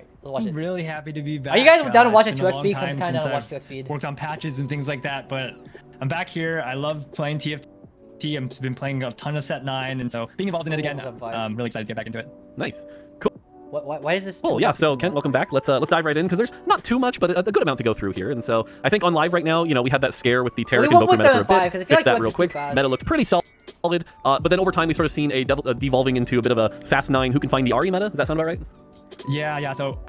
right, let's watch it. I'm really happy to be back. Are you guys down to watch at 2x It's been a speed? long I'm time kind of since watch I've 2x speed. worked on patches and things like that, but I'm back here. I love playing TFT. I've been playing a ton of set 9, and so being involved in it again, I'm really excited to get back into it. Nice. Cool. Why is this? Cool, yeah, so Kent, welcome back. Let's dive right in, because there's not too much, but a good amount to go through here. And so I think on live right now, you know, we had that scare with the Taric Invoker meta for a bit. Fix that real quick. Meta looked pretty solid. But then over time, we sort of seen a devolving into a bit of a fast 9 who can find the Ahri meta. Does that sound about right? Yeah. So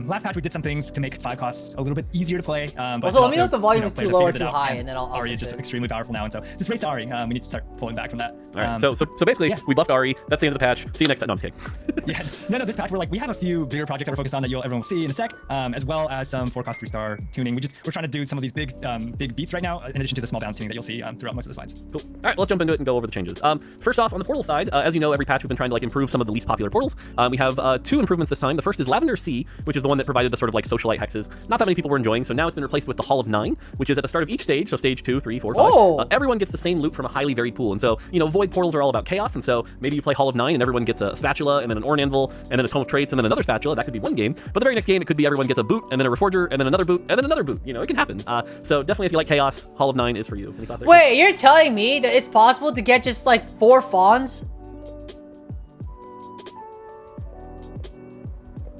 last patch we did some things to make 5 costs a little bit easier to play. But also, let me know if the volume is too low or too high, and and then I'll Ahri is just extremely powerful now, and so just race to Ahri. We need to start pulling back from that. All right. So basically, we buffed Ahri. That's the end of the patch. See you next time. No, I'm just kidding. Yeah. No. This patch we have a few bigger projects that we're focused on that everyone will see in a sec, as well as some 4-cost 3-star tuning. We're trying to do some of these big beats right now, in addition to the small bounce tuning that you'll see throughout most of the slides. Cool. All right, let's jump into it and go over the changes. First off, on the portal side, as you know, every patch we've been trying to improve some of the least popular portals. We have 2 improvements this time. The first is Lavender Sea, which is the one that provided the sort of socialite hexes. Not that many people were enjoying, so now it's been replaced with the Hall of 9, which is at the start of each stage, so stage 2, 3, 4, 5. Everyone gets the same loot from a highly varied pool, and so, you know, void portals are all about chaos, and so maybe you play Hall of 9 and everyone gets a spatula, and then an Orn Anvil, and then a Tome of Traits, and then another spatula. That could be one game, but the very next game, it could be everyone gets a boot, and then a Reforger, and then another boot, and then another boot. You know, it can happen. So definitely if you like chaos, Hall of 9 is for you. Any thoughts there? Wait, you're telling me that it's possible to get just 4 fawns?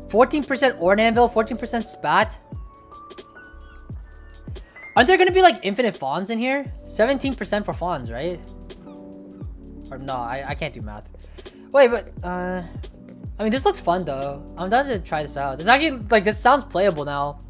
14% Orn Anvil, 14% Spat? Aren't there gonna be infinite fawns in here? 17% for fawns, right? Or no, I can't do math. Wait, but I mean, this looks fun though. I'm down to try this out. This actually this sounds playable now.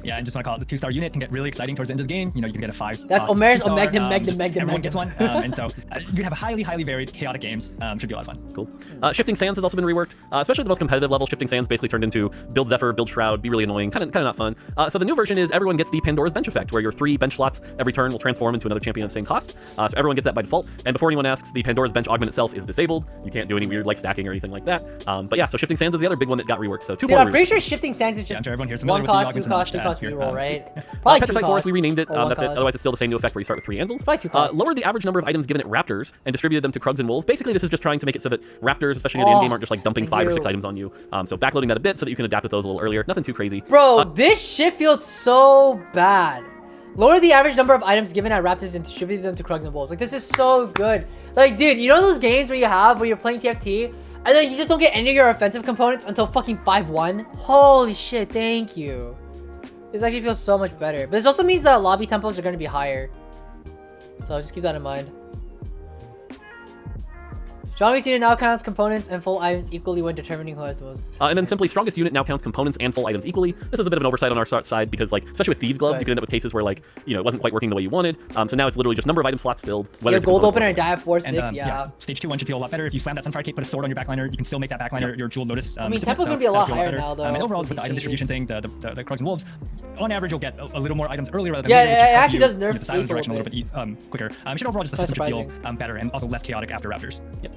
Yeah, and just want to call it the 2-star unit can get really exciting towards the end of the game. You know, you can get a 5. That's Omer's Magnum. Everyone gets one, and so you have highly varied chaotic games. Should be a lot of fun. Cool. Shifting Sands has also been reworked, especially at the most competitive level. Shifting Sands basically turned into build Zephyr, build Shroud, be really annoying, kind of not fun. So the new version is everyone gets the Pandora's Bench effect, where your 3 bench slots every turn will transform into another champion at the same cost. So everyone gets that by default. And before anyone asks, the Pandora's Bench augment itself is disabled. You can't do any weird stacking or anything like that. But yeah, so Shifting Sands is the other big one that got reworked. So 2 more. I'm pretty sure Shifting Sands is just 1 cost, 2 cost, 3 cost reroll, right? Probably Petrified Forest, we renamed it. That's it. Otherwise, it's still the same new effect where you start with 3 anvils. Lowered the average number of items given at Raptors and distributed them to Krugs and Wolves. Basically, this is just trying to make it so that Raptors, especially in the end game, aren't just dumping 5 or 6 items on you. So backloading that a bit so that you can adapt with those a little earlier. Nothing too crazy. Bro, this shit feels so bad. Lower the average number of items given at Raptors and distribute them to Krugs and Wolves. This is so good. Dude, you know those games where you're playing TFT and then you just don't get any of your offensive components until fucking 5-1? Holy shit, thank you. This actually feels so much better. But this also means that lobby tempos are going to be higher. So just keep that in mind. Strongest unit now counts components and full items equally when determining who has the most. And then simply, strongest unit now counts components and full items equally. This is a bit of an oversight on our side because, especially with Thieves Gloves, you could end up with cases where, it wasn't quite working the way you wanted. So now it's literally just number of item slots filled. Whether it's gold opener and die at 4-6, yeah. Stage 2-1 should feel a lot better. If you slam that Sunfire Cape, put a sword on your backliner, you can still make that backliner your jewel notice. I mean, tempo's going to be a lot higher now, though. And overall, with the item distribution thing, the Krugs and Wolves, on average, you'll get a little more items earlier rather than it actually does nerf the silence direction a little bit quicker. Should overall just the system should feel better and also less chaotic after Raptors. Yep.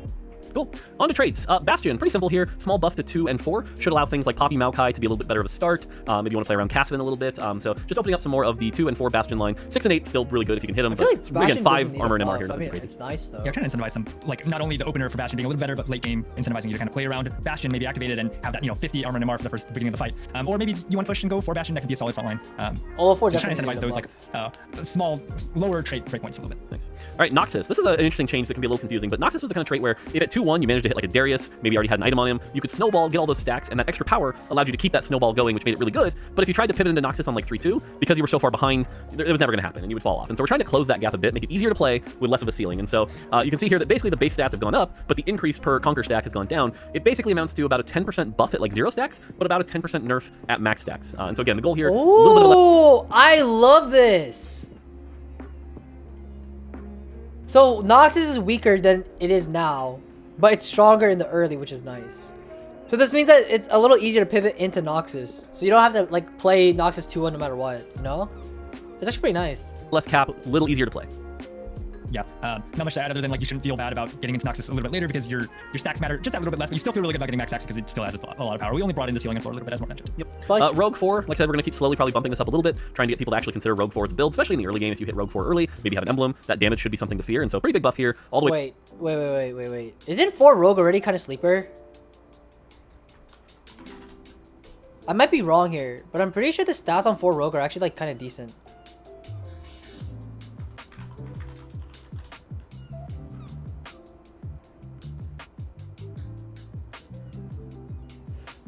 Cool. On to traits. Bastion, pretty simple here. Small buff to 2 and 4 should allow things like Poppy Maokai to be a little bit better of a start. Maybe you want to play around Cassidon a little bit. So just opening up some more of the 2 and 4 Bastion line. 6 and 8 still really good if you can hit them. But again, 5 armor and MR here. Nothing crazy. It's nice though. You're trying to incentivize some, not only the opener for Bastion being a little better, but late game incentivizing you to kind of play around Bastion, maybe activate it and have that 50 armor and MR for the beginning of the fight. Or maybe you want to push and go for Bastion. That could be a solid front line. All 4 just trying to incentivize those small, lower trait breakpoints a little bit. Nice. All right, Noxus. This is an interesting change that can be a little confusing, but Noxus was the kind of trait where if at 2-1 you managed to hit a Darius, maybe already had an item on him, you could snowball, get all those stacks, and that extra power allowed you to keep that snowball going, which made it really good. But if you tried to pivot into Noxus on 3-2, because you were so far behind, it was never going to happen, and you would fall off. And so we're trying to close that gap a bit, make it easier to play with less of a ceiling. And so you can see here that basically the base stats have gone up, but the increase per conquer stack has gone down. It basically amounts to about a 10% buff at 0 stacks, but about a 10% nerf at max stacks. And so again, the goal here, Oh, I love this. So Noxus is weaker than it is now, but it's stronger in the early, which is nice. So this means that it's a little easier to pivot into Noxus. So you don't have to play Noxus 2-1 no matter what, you know? It's actually pretty nice. Less cap, a little easier to play. Yeah, not much to add other than you shouldn't feel bad about getting into Noxus a little bit later because your stacks matter just that little bit less, but you still feel really good about getting max stacks because it still has a lot of power. We only brought in the ceiling and floor a little bit, as Mark mentioned. Yep. Rogue 4, like I said, we're going to keep slowly probably bumping this up a little bit, trying to get people to actually consider Rogue 4 as a build, especially in the early game. If you hit Rogue 4 early, maybe have an emblem, that damage should be something to fear, and so pretty big buff here all the way. Wait. Isn't 4 Rogue already kind of sleeper? I might be wrong here, but I'm pretty sure the stats on 4 Rogue are actually like kind of decent.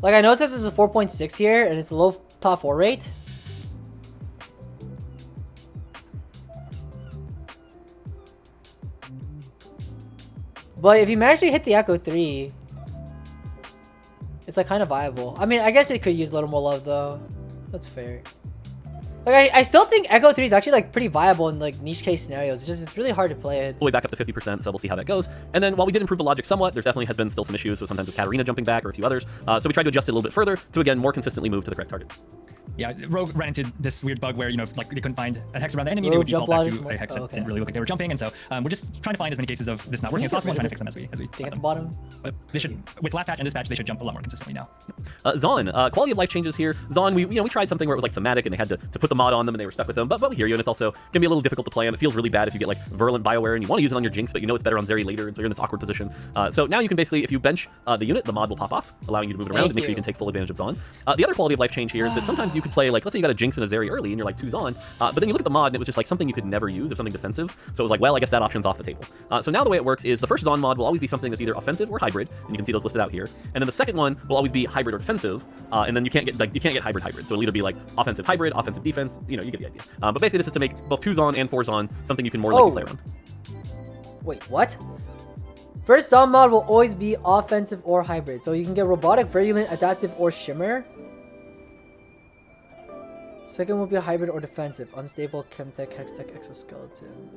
Like I noticed this is a 4.6 here, and it's a low top 4 rate. But if you manage to hit the Echo 3, it's like kind of viable. I mean, I guess it could use a little more love though. That's fair. Like I still think Echo 3 is actually like pretty viable in like niche case scenarios. It's just it's really hard to play it. All the way back up to 50%, so we'll see how that goes. And then while we did improve the logic somewhat, there definitely has been still some issues with sometimes with Katarina jumping back or a few others. So we tried to adjust it a little bit further to again more consistently move to the correct target. Yeah, Rogue ran into this weird bug where, you know, like they couldn't find a hex around the enemy, Rogue they would default back to a logic. hex that Okay. didn't really look like they were jumping, and so we're just trying to find as many cases of this not working as possible and trying to fix them as we Thing let at the them. bottom. But they should, with last patch and this patch, they should jump a lot more consistently now. Zaun, quality of life changes here. Zaun, we tried something where it was like thematic and they had to put the mod on them and they were stuck with them, but we hear you, and it's also can be a little difficult to play, and it feels really bad if you get like virulent Bioware and you want to use it on your Jinx, but you know it's better on Zeri later, and so you're in this awkward position. So now you can basically, if you bench the unit, the mod will pop off, allowing you to move it around and make sure you can take full advantage of Zaun. The other quality of life change here is that sometimes you could play, like, let's say you got a Jinx and a Zeri early and you're like 2 Zaun, but then you look at the mod and it was just like something you could never use if something defensive, so it was like, well, I guess that option's off the table. So now the way it works is the first Zaun mod will always be something that's either offensive or hybrid, and you can see those listed out here, and then the second one will always be hybrid or defensive, and then you can't get hybrid, so it'll either be like offensive hybrid, offensive defense, you know, you get the idea. But basically this is to make both 2 Zaun and 4 Zaun something you can more likely play around. Wait, what? First Zaun mod will always be offensive or hybrid, so you can get robotic, virulent, adaptive, or shimmer. Second will be a hybrid or defensive, unstable, chemtech, hextech, exoskeleton.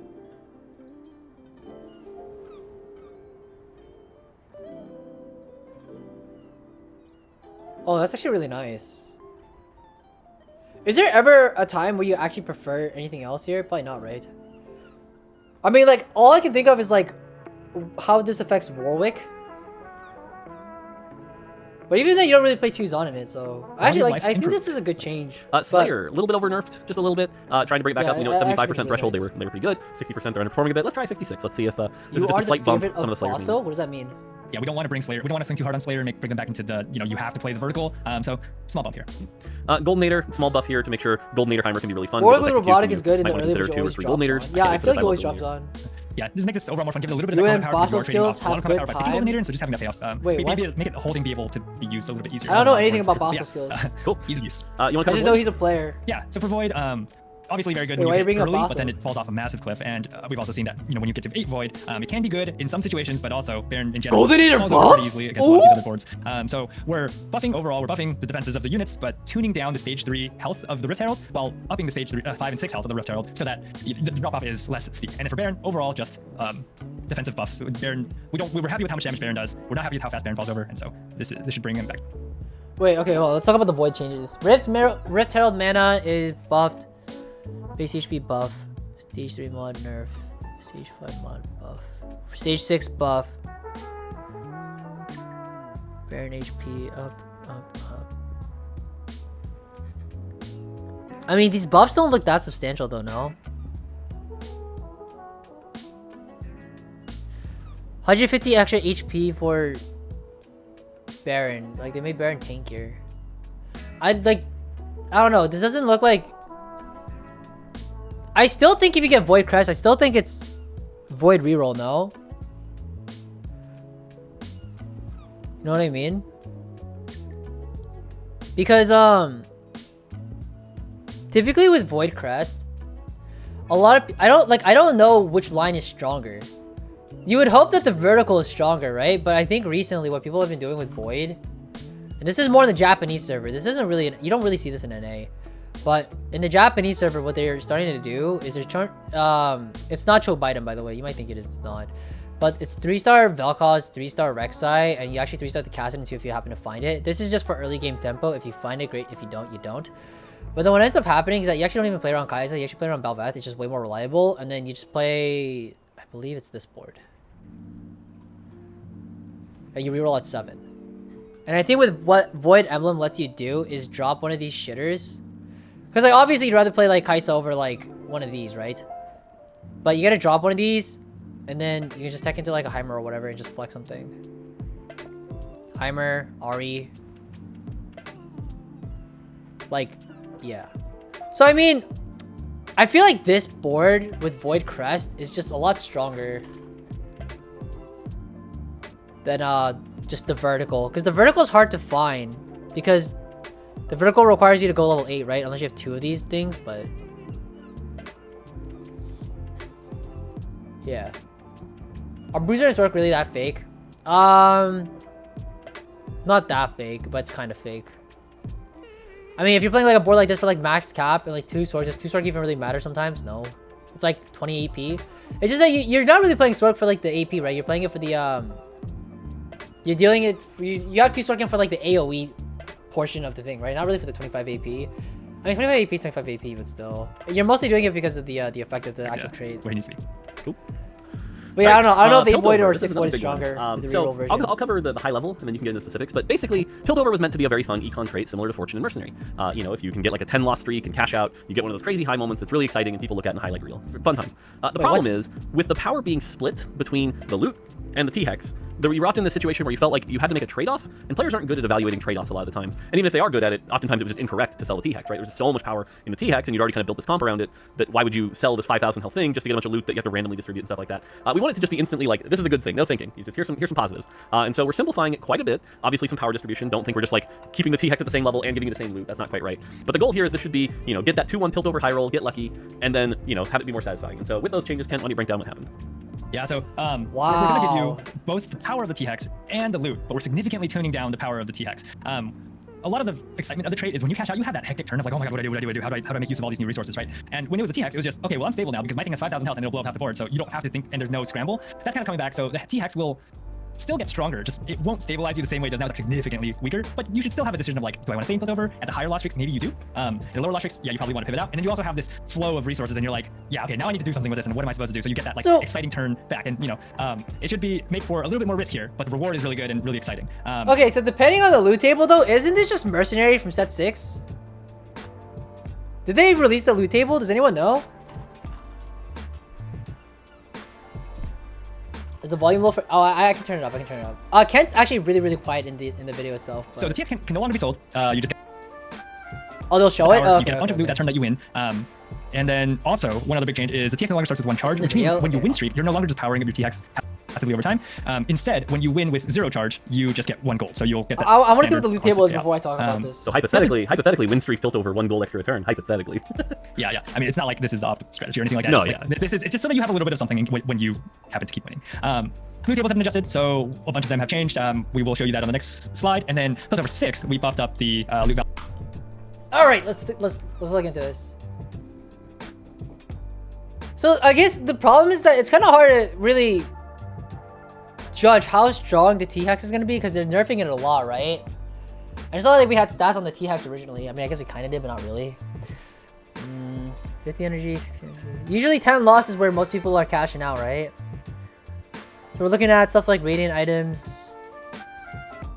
Oh, that's actually really nice. Is there ever a time where you actually prefer anything else here? Probably not, right? I mean, like, all I can think of is, like, how this affects Warwick. But even then, you don't really play 2 Zaun in it, so... Actually, like, I think this is a good change. Slayer, a little bit over-nerfed, just a little bit. Trying to bring it back up, you know, at 75% threshold, nice. they were pretty good. 60% they're underperforming a bit. Let's try 66. Let's see if this is You just are a slight the bump. favorite Some of the of Slayers. also? What does that mean? Yeah, we don't want to bring Slayer, we don't want to swing too hard on Slayer and bring them back into the, you know, you have to play the vertical, so small bump here. Goldenator, small buff here to make sure Goldenator Heimer can be really fun. Warwick with robotic is good in the early, but you two or always three drops Goldenators. on. Yeah, I feel like you always drops on. Yeah, just make this overall more fun. Give it a little bit of You that and combo power. Bosso skills have good by picking time. Goldenator, and so just having that pay off. Wait, what? Make it holding be able to be used a little bit easier. I don't know anything about Bosso skills. Cool. Easy use. You want to I cover just know Void? he's a player. Yeah, so for Void, obviously very good Wait, when why you you bring get up early, Bosso? but then it falls off a massive cliff, and we've also seen that, you know, when you get to 8 Void, it can be good in some situations, but also Baron in general Goldenator falls over pretty buffs? easily against a lot of these other boards. So we're buffing overall, we're buffing the defenses of the units, but tuning down the stage 3 health of the Rift Herald, while upping the stage 5 and 6 health of the Rift Herald, so that the drop-off is less steep. And then for Baron, overall, just defensive buffs. Baron, we were happy with how much damage Baron does. We're not happy with how fast Baron falls over, and so this should bring him back. Wait, okay, well, let's talk about the Void changes. Rift Herald mana is buffed. Base HP buff. Stage 3 mod nerf. Stage 5 mod buff. Stage 6 buff. Baron HP up. I mean, these buffs don't look that substantial though, no? 150 extra HP for Baron. Like, they made Baron tankier. I don't know. This doesn't look like... I still think if you get Void Crest, I still think it's Void Reroll, no? You know what I mean? Because, typically with Void Crest, a lot of... I don't know which line is stronger. You would hope that the vertical is stronger, right? But I think recently what people have been doing with Void... And this is more in the Japanese server. This isn't really... You don't really see this in NA. But in the Japanese server, what they're starting to do is it's not Chobaitem, by the way. You might think it is, it's not. But it's 3-star Vel'Koz, 3-star Rek'Sai, and you actually 3-star the Kassadin too if you happen to find it. This is just for early game tempo. If you find it, great. If you don't, you don't. But then what ends up happening is that you actually don't even play around Kaisa. You actually play around Bel'Veth. It's just way more reliable. And then you just play... I believe it's this board. And you reroll at 7. And I think with what Void Emblem lets you do is drop one of these shitters. Because, like, obviously you'd rather play, like, Kaisa over, like, one of these, right? But you gotta drop one of these, and then you can just tech into, like, a Heimer or whatever and just flex something. Heimer, Ahri. Like, yeah. So I mean, I feel like this board with Void Crest is just a lot stronger than just the vertical, because the vertical is hard to find because the vertical requires you to go level 8, right? Unless you have 2 of these things, but yeah. Are Bruiser and Zork really that fake? Not that fake, but it's kind of fake. I mean, if you're playing like a board like this for like max cap and like 2 Zork, does 2 Zork even really matter sometimes? No. It's like 20 AP. It's just that you're not really playing Zork for like the AP, right? You're playing it for the you're dealing it for, you have 2 Zork for like the AoE portion of the thing, right? Not really for the 25 AP. I mean, 25 AP is 25 AP, but still. You're mostly doing it because of the effect of the active trade. Where he needs to be. Cool. But yeah, I don't know. I don't know if 8 Void or Piltover, 6 Void is stronger. With the So reroll version. I'll cover the high level, and then you can get into specifics. But basically, Piltover was meant to be a very fun econ trait, similar to Fortune and Mercenary. You know, if you can get like a 10 loss streak and cash out, you get one of those crazy high moments that's really exciting, and people look at in a highlight reel. It's fun times. The problem is, with the power being split between the loot and the T-Hex, you were often in this situation where you felt like you had to make a trade-off, and players aren't good at evaluating trade-offs a lot of the times. And even if they are good at it, oftentimes it was just incorrect to sell the T-Hex, right? There's so much power in the T-Hex, and you'd already kind of built this comp around it, that why would you sell this 5,000 health thing just to get a bunch of loot that you have to randomly distribute and stuff like that? We want it to just be instantly like, this is a good thing, no thinking. You just here's some positives. And so we're simplifying it quite a bit. Obviously some power distribution. Don't think we're just like keeping the T-Hex at the same level and giving you the same loot. That's not quite right. But the goal here is this should be, you know, get that 2-1 Piltover high roll, get lucky, and then, you know, have it be more satisfying. And so with those changes, Ken, why don't you break down what happened? Yeah, so wow. we're going to give you both the power of the T-Hex and the loot, but we're significantly tuning down the power of the T-Hex. A lot of the excitement of the trade is when you cash out, you have that hectic turn of like, oh my god, what do I do? How do I make use of all these new resources, right? And when it was a T-Hex, it was just, okay, well, I'm stable now because my thing has 5,000 health and it'll blow up half the board, so you don't have to think, and there's no scramble. That's kind of coming back, so the T-Hex will still get stronger, just it won't stabilize you the same way it does now. It's like significantly weaker, but you should still have a decision of like, do I want to stay in Piltover? At the higher loss streaks, maybe you do. The lower loss streaks, yeah, you probably want to pivot out, and then you also have this flow of resources, and you're like, yeah, okay, now I need to do something with this, and what am I supposed to do? So you get that like exciting turn back, and you know, it should be made for a little bit more risk here, but the reward is really good and really exciting. Okay, so depending on the loot table though, isn't this just Mercenary from set 6? Did they release the loot table? Does anyone know? Is the volume low for? Oh, I can turn it up. I can turn it up. Kent's actually really quiet in the video itself. But... So the TX can no longer be sold. You just oh, they'll show it. You get a bunch of loot that turn that you win. And then also one other big change is the TX no longer starts with 1 charge, which means when you win streak, you're no longer just powering up your TX passively over time. Instead, when you win with 0 charge, you just get 1 gold. So you'll get that. I want to see what the loot table is before I talk about this. So hypothetically, win streak Piltover 1 gold extra return. Hypothetically. yeah. I mean, it's not like this is the optimal strategy or anything like that. No, it's just so that you have a little bit of something when you happen to keep winning. Loot tables have been adjusted, so a bunch of them have changed. We will show you that on the next slide. And then Piltover 6, we buffed up the loot value. All right, let's look into this. So I guess the problem is that it's kind of hard to really judge how strong the T-Hex is going to be because they're nerfing it a lot, right? And it's not like we had stats on the T-Hex originally. I mean, I guess we kind of did, but not really. 50 energy. Usually 10 loss is where most people are cashing out, right? So we're looking at stuff like Radiant items,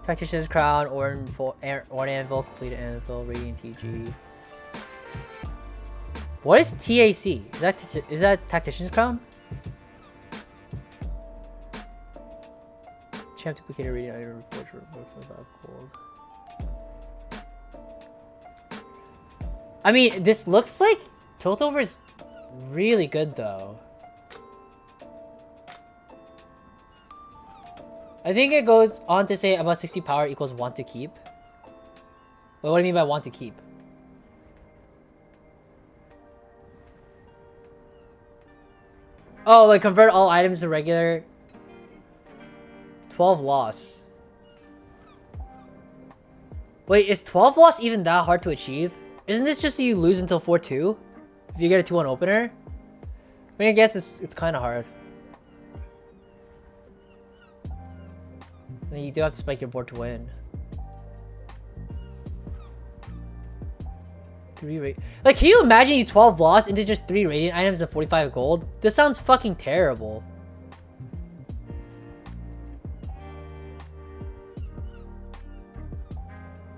Tactician's Crown, Orn Anvil, Completed Anvil, Radiant TG. What is TAC? Is that Tactician's Crown? Champ duplicated Radiant item, Reforger, gold. I mean, this looks like Piltover is really good though. I think it goes on to say about 60 power equals want to keep. But what do you mean by want to keep? Oh, like convert all items to regular. 12 loss. Wait, is 12 loss even that hard to achieve? Isn't this just so you lose until 4-2? If you get a 2-1 opener? I mean, I guess it's kind of hard. You do have to spike your board to win. 3 like, can you imagine you 12 loss into just 3 radiant items and 45 gold? This sounds fucking terrible.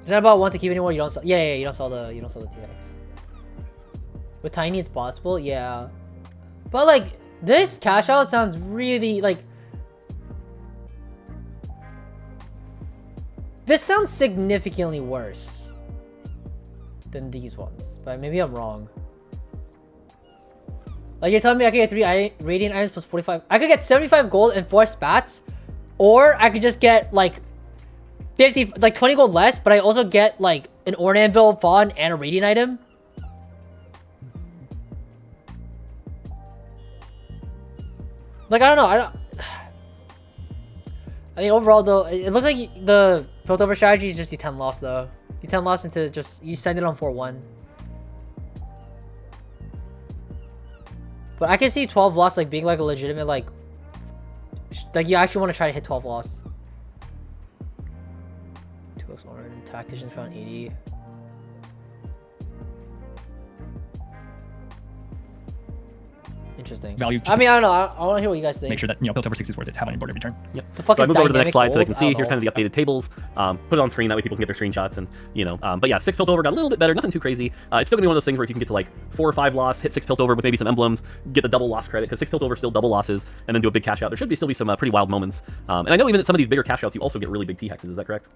Is that about want to keep anymore? You don't sell. Yeah, you don't sell the TX. With Tiny, it's possible. Yeah, but like this cash out sounds really like. This sounds significantly worse. than these ones, but maybe I'm wrong. Like, you're telling me I could get 3 radiant items plus 45. I could get 75 gold and 4 spats, or I could just get like 50, like 20 gold less, but I also get like an Ornanvil Fawn and a radiant item. Like, I don't know. I think overall though, it looks like the Piltover strategy is just you 10 loss though. You 10 loss into just, you send it on 4-1. But I can see 12 loss like being like a legitimate like you actually want to try to hit 12 loss. 2x Orange, Tactician's around 80. Interesting. Value. I mean, I don't know. I want to hear what you guys think. Make sure that Piltover 6 is worth it to have on your board every turn. Yep. The fuck so I is moved over to the next slide so they can dynamic see. Here's kind of the updated tables. Put it on screen that way people can get their screenshots and but yeah, 6 Piltover got a little bit better, nothing too crazy. It's still gonna be one of those things where if you can get to like 4 or 5 loss, hit 6 Piltover with maybe some emblems, get the double loss credit because 6 Piltover still double losses, and then do a big cash out. There should still be some pretty wild moments. And I know even at some of these bigger cash outs, you also get really big T hexes. Is that correct?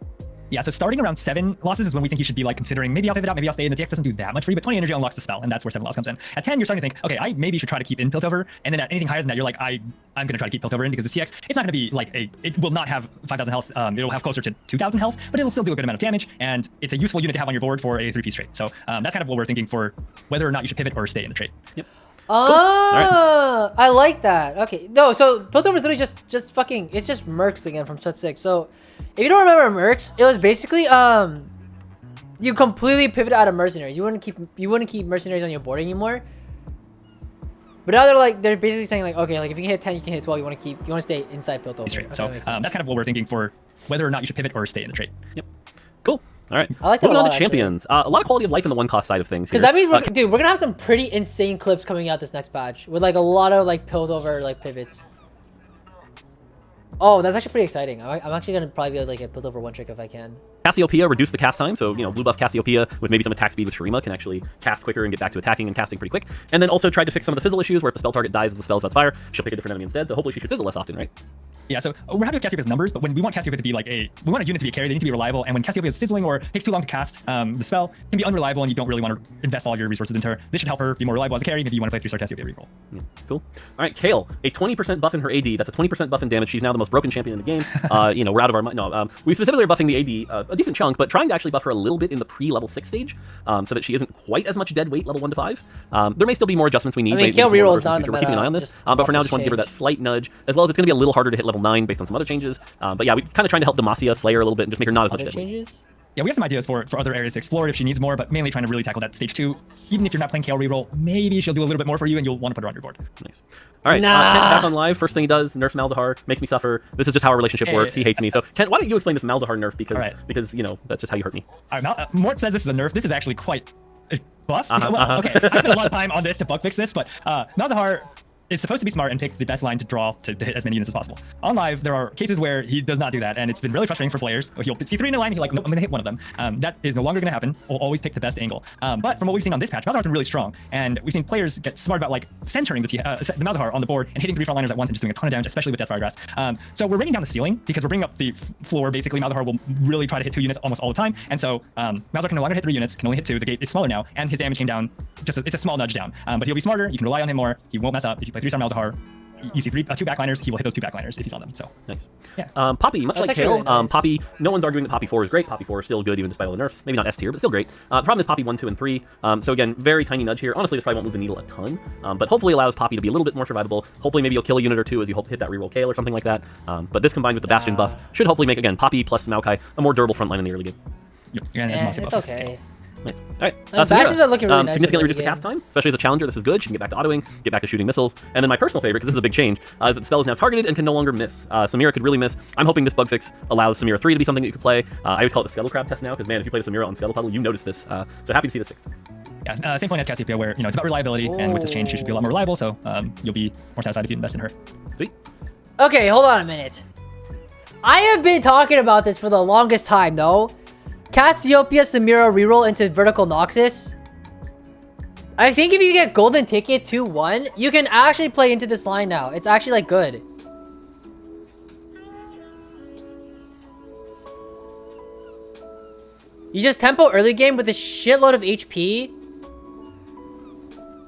Yeah, so starting around 7 losses is when we think you should be like considering maybe I'll pivot out, maybe I'll stay in. The DX doesn't do that much for you, but 20 energy unlocks the spell, and that's where 7 loss comes in. At 10, you're starting to think, okay, I maybe should try to keep in Piltover, and then at anything higher than that, you're like, I'm gonna try to keep Piltover in because the CX, it's not gonna be like it will not have 5,000 health. It'll have closer to 2,000 health, but it'll still do a good amount of damage, and it's a useful unit to have on your board for a 3-piece trade. So that's kind of what we're thinking for whether or not you should pivot or stay in the trade. Yep. Oh, cool. Right. I like that. Okay, no, so Piltover is literally just fucking, it's just Mercs again from Set 6. So if you don't remember Mercs, it was basically you completely pivot out of mercenaries. You wouldn't keep mercenaries on your board anymore. But now they're basically saying like, okay, like if you can hit 10, you can hit 12. You want to stay inside Piltover. Okay, so that's kind of what we're thinking for whether or not you should pivot or stay in the trade. Yep. Cool. All right. I like that. Moving on to champions. A lot of quality of life in the 1 cost side of things. Because that means we're gonna have some pretty insane clips coming out this next patch with like a lot of like Piltover like pivots. Oh, that's actually pretty exciting. I'm actually gonna probably be able to like get Piltover 1 trick if I can. Cassiopeia reduce the cast time, so blue buff Cassiopeia with maybe some attack speed with Shurima can actually cast quicker and get back to attacking and casting pretty quick. And then also tried to fix some of the fizzle issues where if the spell target dies as the spell's about to fire, she'll pick a different enemy instead. So hopefully she should fizzle less often, right? Yeah, so we're happy with Cassiopeia's numbers, but when we want Cassiopeia to be like we want a unit to be a carry, they need to be reliable. And when Cassiopeia is fizzling or takes too long to cast, the spell can be unreliable and you don't really want to invest all your resources into her. This should help her be more reliable as a carry. Maybe you want to play 3-star Cassiopeia reroll. Yeah, cool. All right, Kale, a 20% buff in her AD. That's a 20% buff in damage. She's now the most broken champion in the game. We're out of our mind. No, we specifically are buffing the AD a decent chunk, but trying to actually buff her a little bit in the pre-level 6 stage, so that she isn't quite as much dead weight level 1 to 5. There may still be more adjustments we need. I mean, Kale reroll is not in the meta. We're keeping an eye on this, but for now, just want to give her that slight nudge. As well as it's going to be a little harder to hit level 9 based on some other changes. But yeah, we're kind of trying to help Demacia slay her a little bit and just make her not as much dead weight. Yeah, we have some ideas for other areas to explore if she needs more, but mainly trying to really tackle that stage 2. Even if you're not playing Kale reroll, maybe she'll do a little bit more for you and you'll want to put her on your board. Nice. All right, Kent's back on live. First thing he does, nerfs Malzahar, makes me suffer. This is just how our relationship works. He hates me. So Kent, why don't you explain this Malzahar nerf because that's just how you hurt me. All right, Mort says this is a nerf. This is actually quite a buff. Okay, I spent a lot of time on this to bug fix this, but Malzahar is supposed to be smart and pick the best line to draw to hit as many units as possible. On live, there are cases where he does not do that, and it's been really frustrating for players. He'll see 3 in a line, he's like, nope, I'm gonna hit one of them. That is no longer gonna happen. We'll always pick the best angle. But from what we've seen on this patch, Malzahar's been really strong, and we've seen players get smart about like centering the Malzahar on the board and hitting 3 frontliners at once and just doing a ton of damage, especially with Deathfire Grasp. So we're bringing down the ceiling because we're bringing up the floor. Basically, Malzahar will really try to hit 2 units almost all the time, and so Malzahar can no longer hit 3 units, can only hit 2. The gate is smaller now, and his damage came down. It's a small nudge down. But he'll be smarter. You can rely on him more. He won't mess up. If you play 3-star Malzahar, you see 2 backliners, he will hit those 2 backliners if he's on them. So nice. Yeah. Poppy, much like Kale, really nice. Poppy, no one's arguing that Poppy 4 is great. Poppy 4 is still good even despite all the nerfs. Maybe not S tier, but still great. The problem is Poppy 1, 2, and 3. So again, very tiny nudge here. Honestly, this probably won't move the needle a ton, but hopefully allows Poppy to be a little bit more survivable. Hopefully maybe you'll kill a unit or 2 as you hit that reroll Kale or something like that. But this combined with the Bastion buff should hopefully make, again, Poppy plus Maokai a more durable frontline in the early game. Yep. It's okay. Nice. All right. Bastions are looking really nice. Significantly reduce the cast time, especially as a challenger. This is good. She can get back to autoing, get back to shooting missiles. And then my personal favorite, because this is a big change, is that the spell is now targeted and can no longer miss. Samira could really miss. I'm hoping this bug fix allows Samira 3 to be something that you could play. I always call it the Scuttle Crab test now, because man, if you play Samira on Scuttle Puddle, you notice this. So happy to see this fixed. Yeah, same point as Cassiopeia, where it's about reliability, and with this change, she should be a lot more reliable. So you'll be more satisfied if you invest in her. Sweet. Okay, hold on a minute. I have been talking about this for the longest time, though. Cassiopeia Samira reroll into vertical Noxus. I think if you get golden ticket 2-1, you can actually play into this line now. It's actually like good. You just tempo early game with a shitload of HP.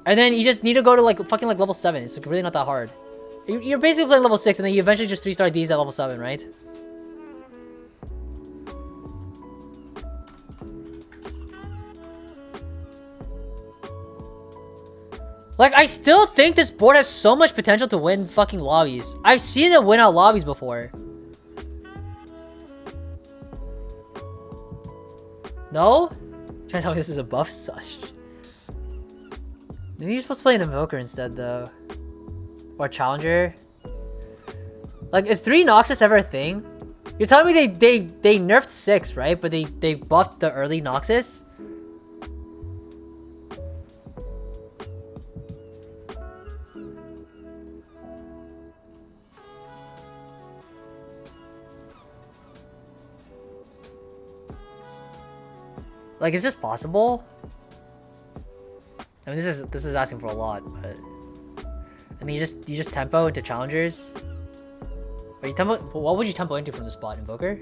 And then you just need to go to like fucking like level 7. It's like really not that hard. You're basically playing level 6 and then you eventually just 3-star these at level 7, right? Like, I still think this board has so much potential to win fucking lobbies. I've seen it win out lobbies before. No? Trying to tell me this is a buff? Sush. Maybe you're supposed to play an Invoker instead, though. Or a Challenger. Like, is 3 Noxus ever a thing? You're telling me they nerfed 6, right? But they buffed the early Noxus? Like, is this possible? I mean, this is asking for a lot, but I mean, you just tempo into challengers. Or you tempo? What would you tempo into from the spot, Invoker?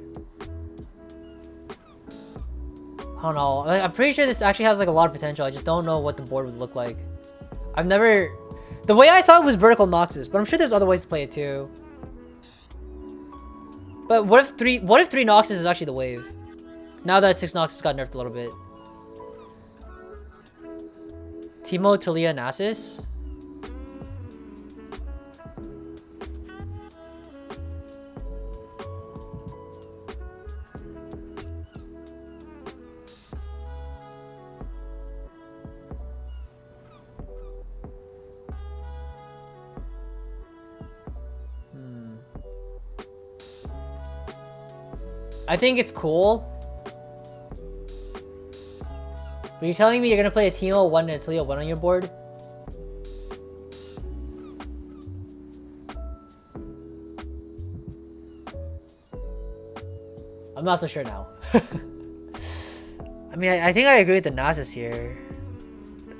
I don't know. I'm pretty sure this actually has like a lot of potential. I just don't know what the board would look like. I've never. The way I saw it was vertical Noxus, but I'm sure there's other ways to play it too. But what if three Noxus is actually the wave? Now that 6 Noxus got nerfed a little bit. Teemo, Talia, Nasus. I think it's cool. Are you telling me you're gonna play a Teemo 1 and a Talia 1 on your board? I'm not so sure now. I mean, I think I agree with the Nasus here.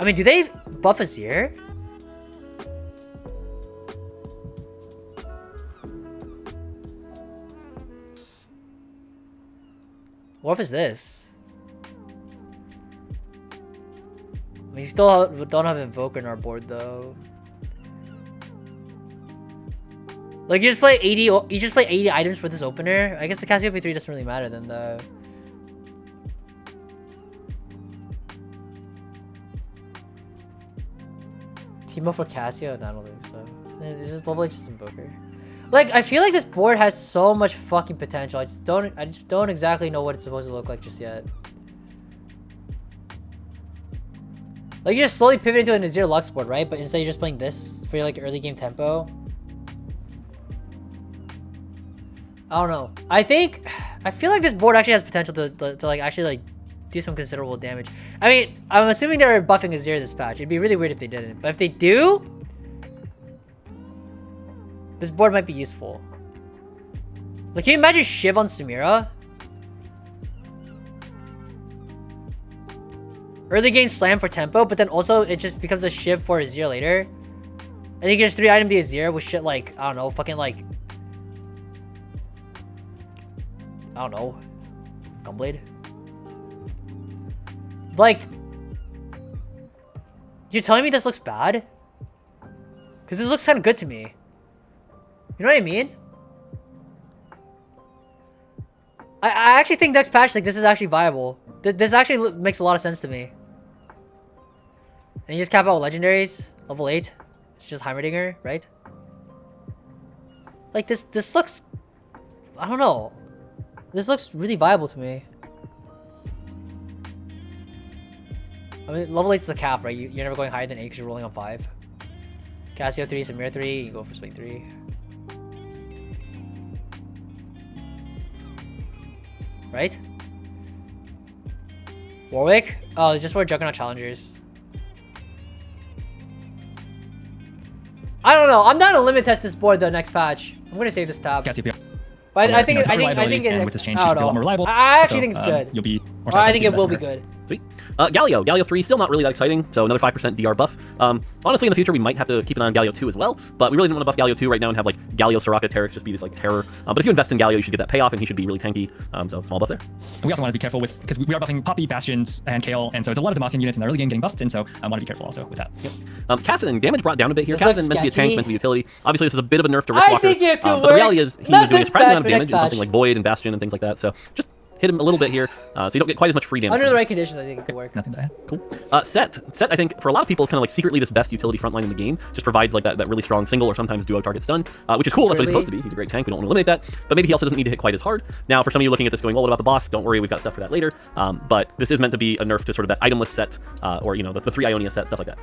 I mean, do they buff Azir? What is this? I mean, you still don't have Invoker in our board though. Like you just play 80 items for this opener. I guess the Cassiopeia 3 doesn't really matter then though. Teemo for Cassio? No, I don't think so. It's just level H just Invoker. Like, I feel like this board has so much fucking potential. I just don't exactly know what it's supposed to look like just yet. Like, you just slowly pivot into an Azir Lux board, right? But instead you're just playing this for your, like, early game tempo. I don't know. I feel like this board actually has potential to like, actually, like, do some considerable damage. I mean, I'm assuming they're buffing Azir this patch. It'd be really weird if they didn't. But if they do, this board might be useful. Like, can you imagine Shiv on Samira? Early game slam for tempo, but then also it just becomes a Shiv for Azir later. I think you just 3 item the Azir with shit like, I don't know, fucking like, I don't know, Gunblade. Like, you're telling me this looks bad? Because this looks kind of good to me. You know what I mean? I actually think next patch, like, this is actually viable. This actually makes a lot of sense to me. And you just cap out legendaries, level 8. It's just Heimerdinger, right? Like, this looks, I don't know. This looks really viable to me. I mean, level 8's the cap, right? You're never going higher than 8 because you're rolling on 5. Cassio 3, Samira 3, you go for Swing 3. Right? Warwick? Oh, it's just for Juggernaut challengers. I don't know. I'm not gonna limit test this board though next patch. I'm gonna save this tab. But I think with this change, I don't know. I actually think it's good. You'll be more I think it will be good. good. Sweet. Galio 3, still not really that exciting, so another 5% DR buff. Honestly, in the future, we might have to keep an eye on Galio 2 as well, but we really didn't want to buff Galio 2 right now and have like Galio, Soraka, Teryx just be this like terror. But if you invest in Galio, you should get that payoff, and he should be really tanky, so small buff there. And we also want to be careful with, because we are buffing Poppy, Bastions, and Kayle, and so it's a lot of Demacian units in the early game getting buffed, and so I want to be careful also with that. Yep. Kassadin, damage brought down a bit here. This Kassadin meant to be a tank, meant to be utility. Obviously, this is a bit of a nerf to Riftwalker. I think it could but the reality work. is he was doing a Not surprising this amount of patch, damage but in something like Void and Bastion and things like that, so just hit him a little bit here, so you don't get quite as much free damage. Under the right conditions, I think it could work. Nothing to add. Cool. Set, I think, for a lot of people, is kind of like secretly this best utility frontline in the game. Just provides like that really strong single or sometimes duo target stun, which is cool. That's what he's supposed to be. He's a great tank. We don't want to eliminate that. But maybe he also doesn't need to hit quite as hard. Now, for some of you looking at this going, well, what about the boss? Don't worry, we've got stuff for that later. But this is meant to be a nerf to sort of that itemless set, or, you know, the 3 Ionia set, stuff like that.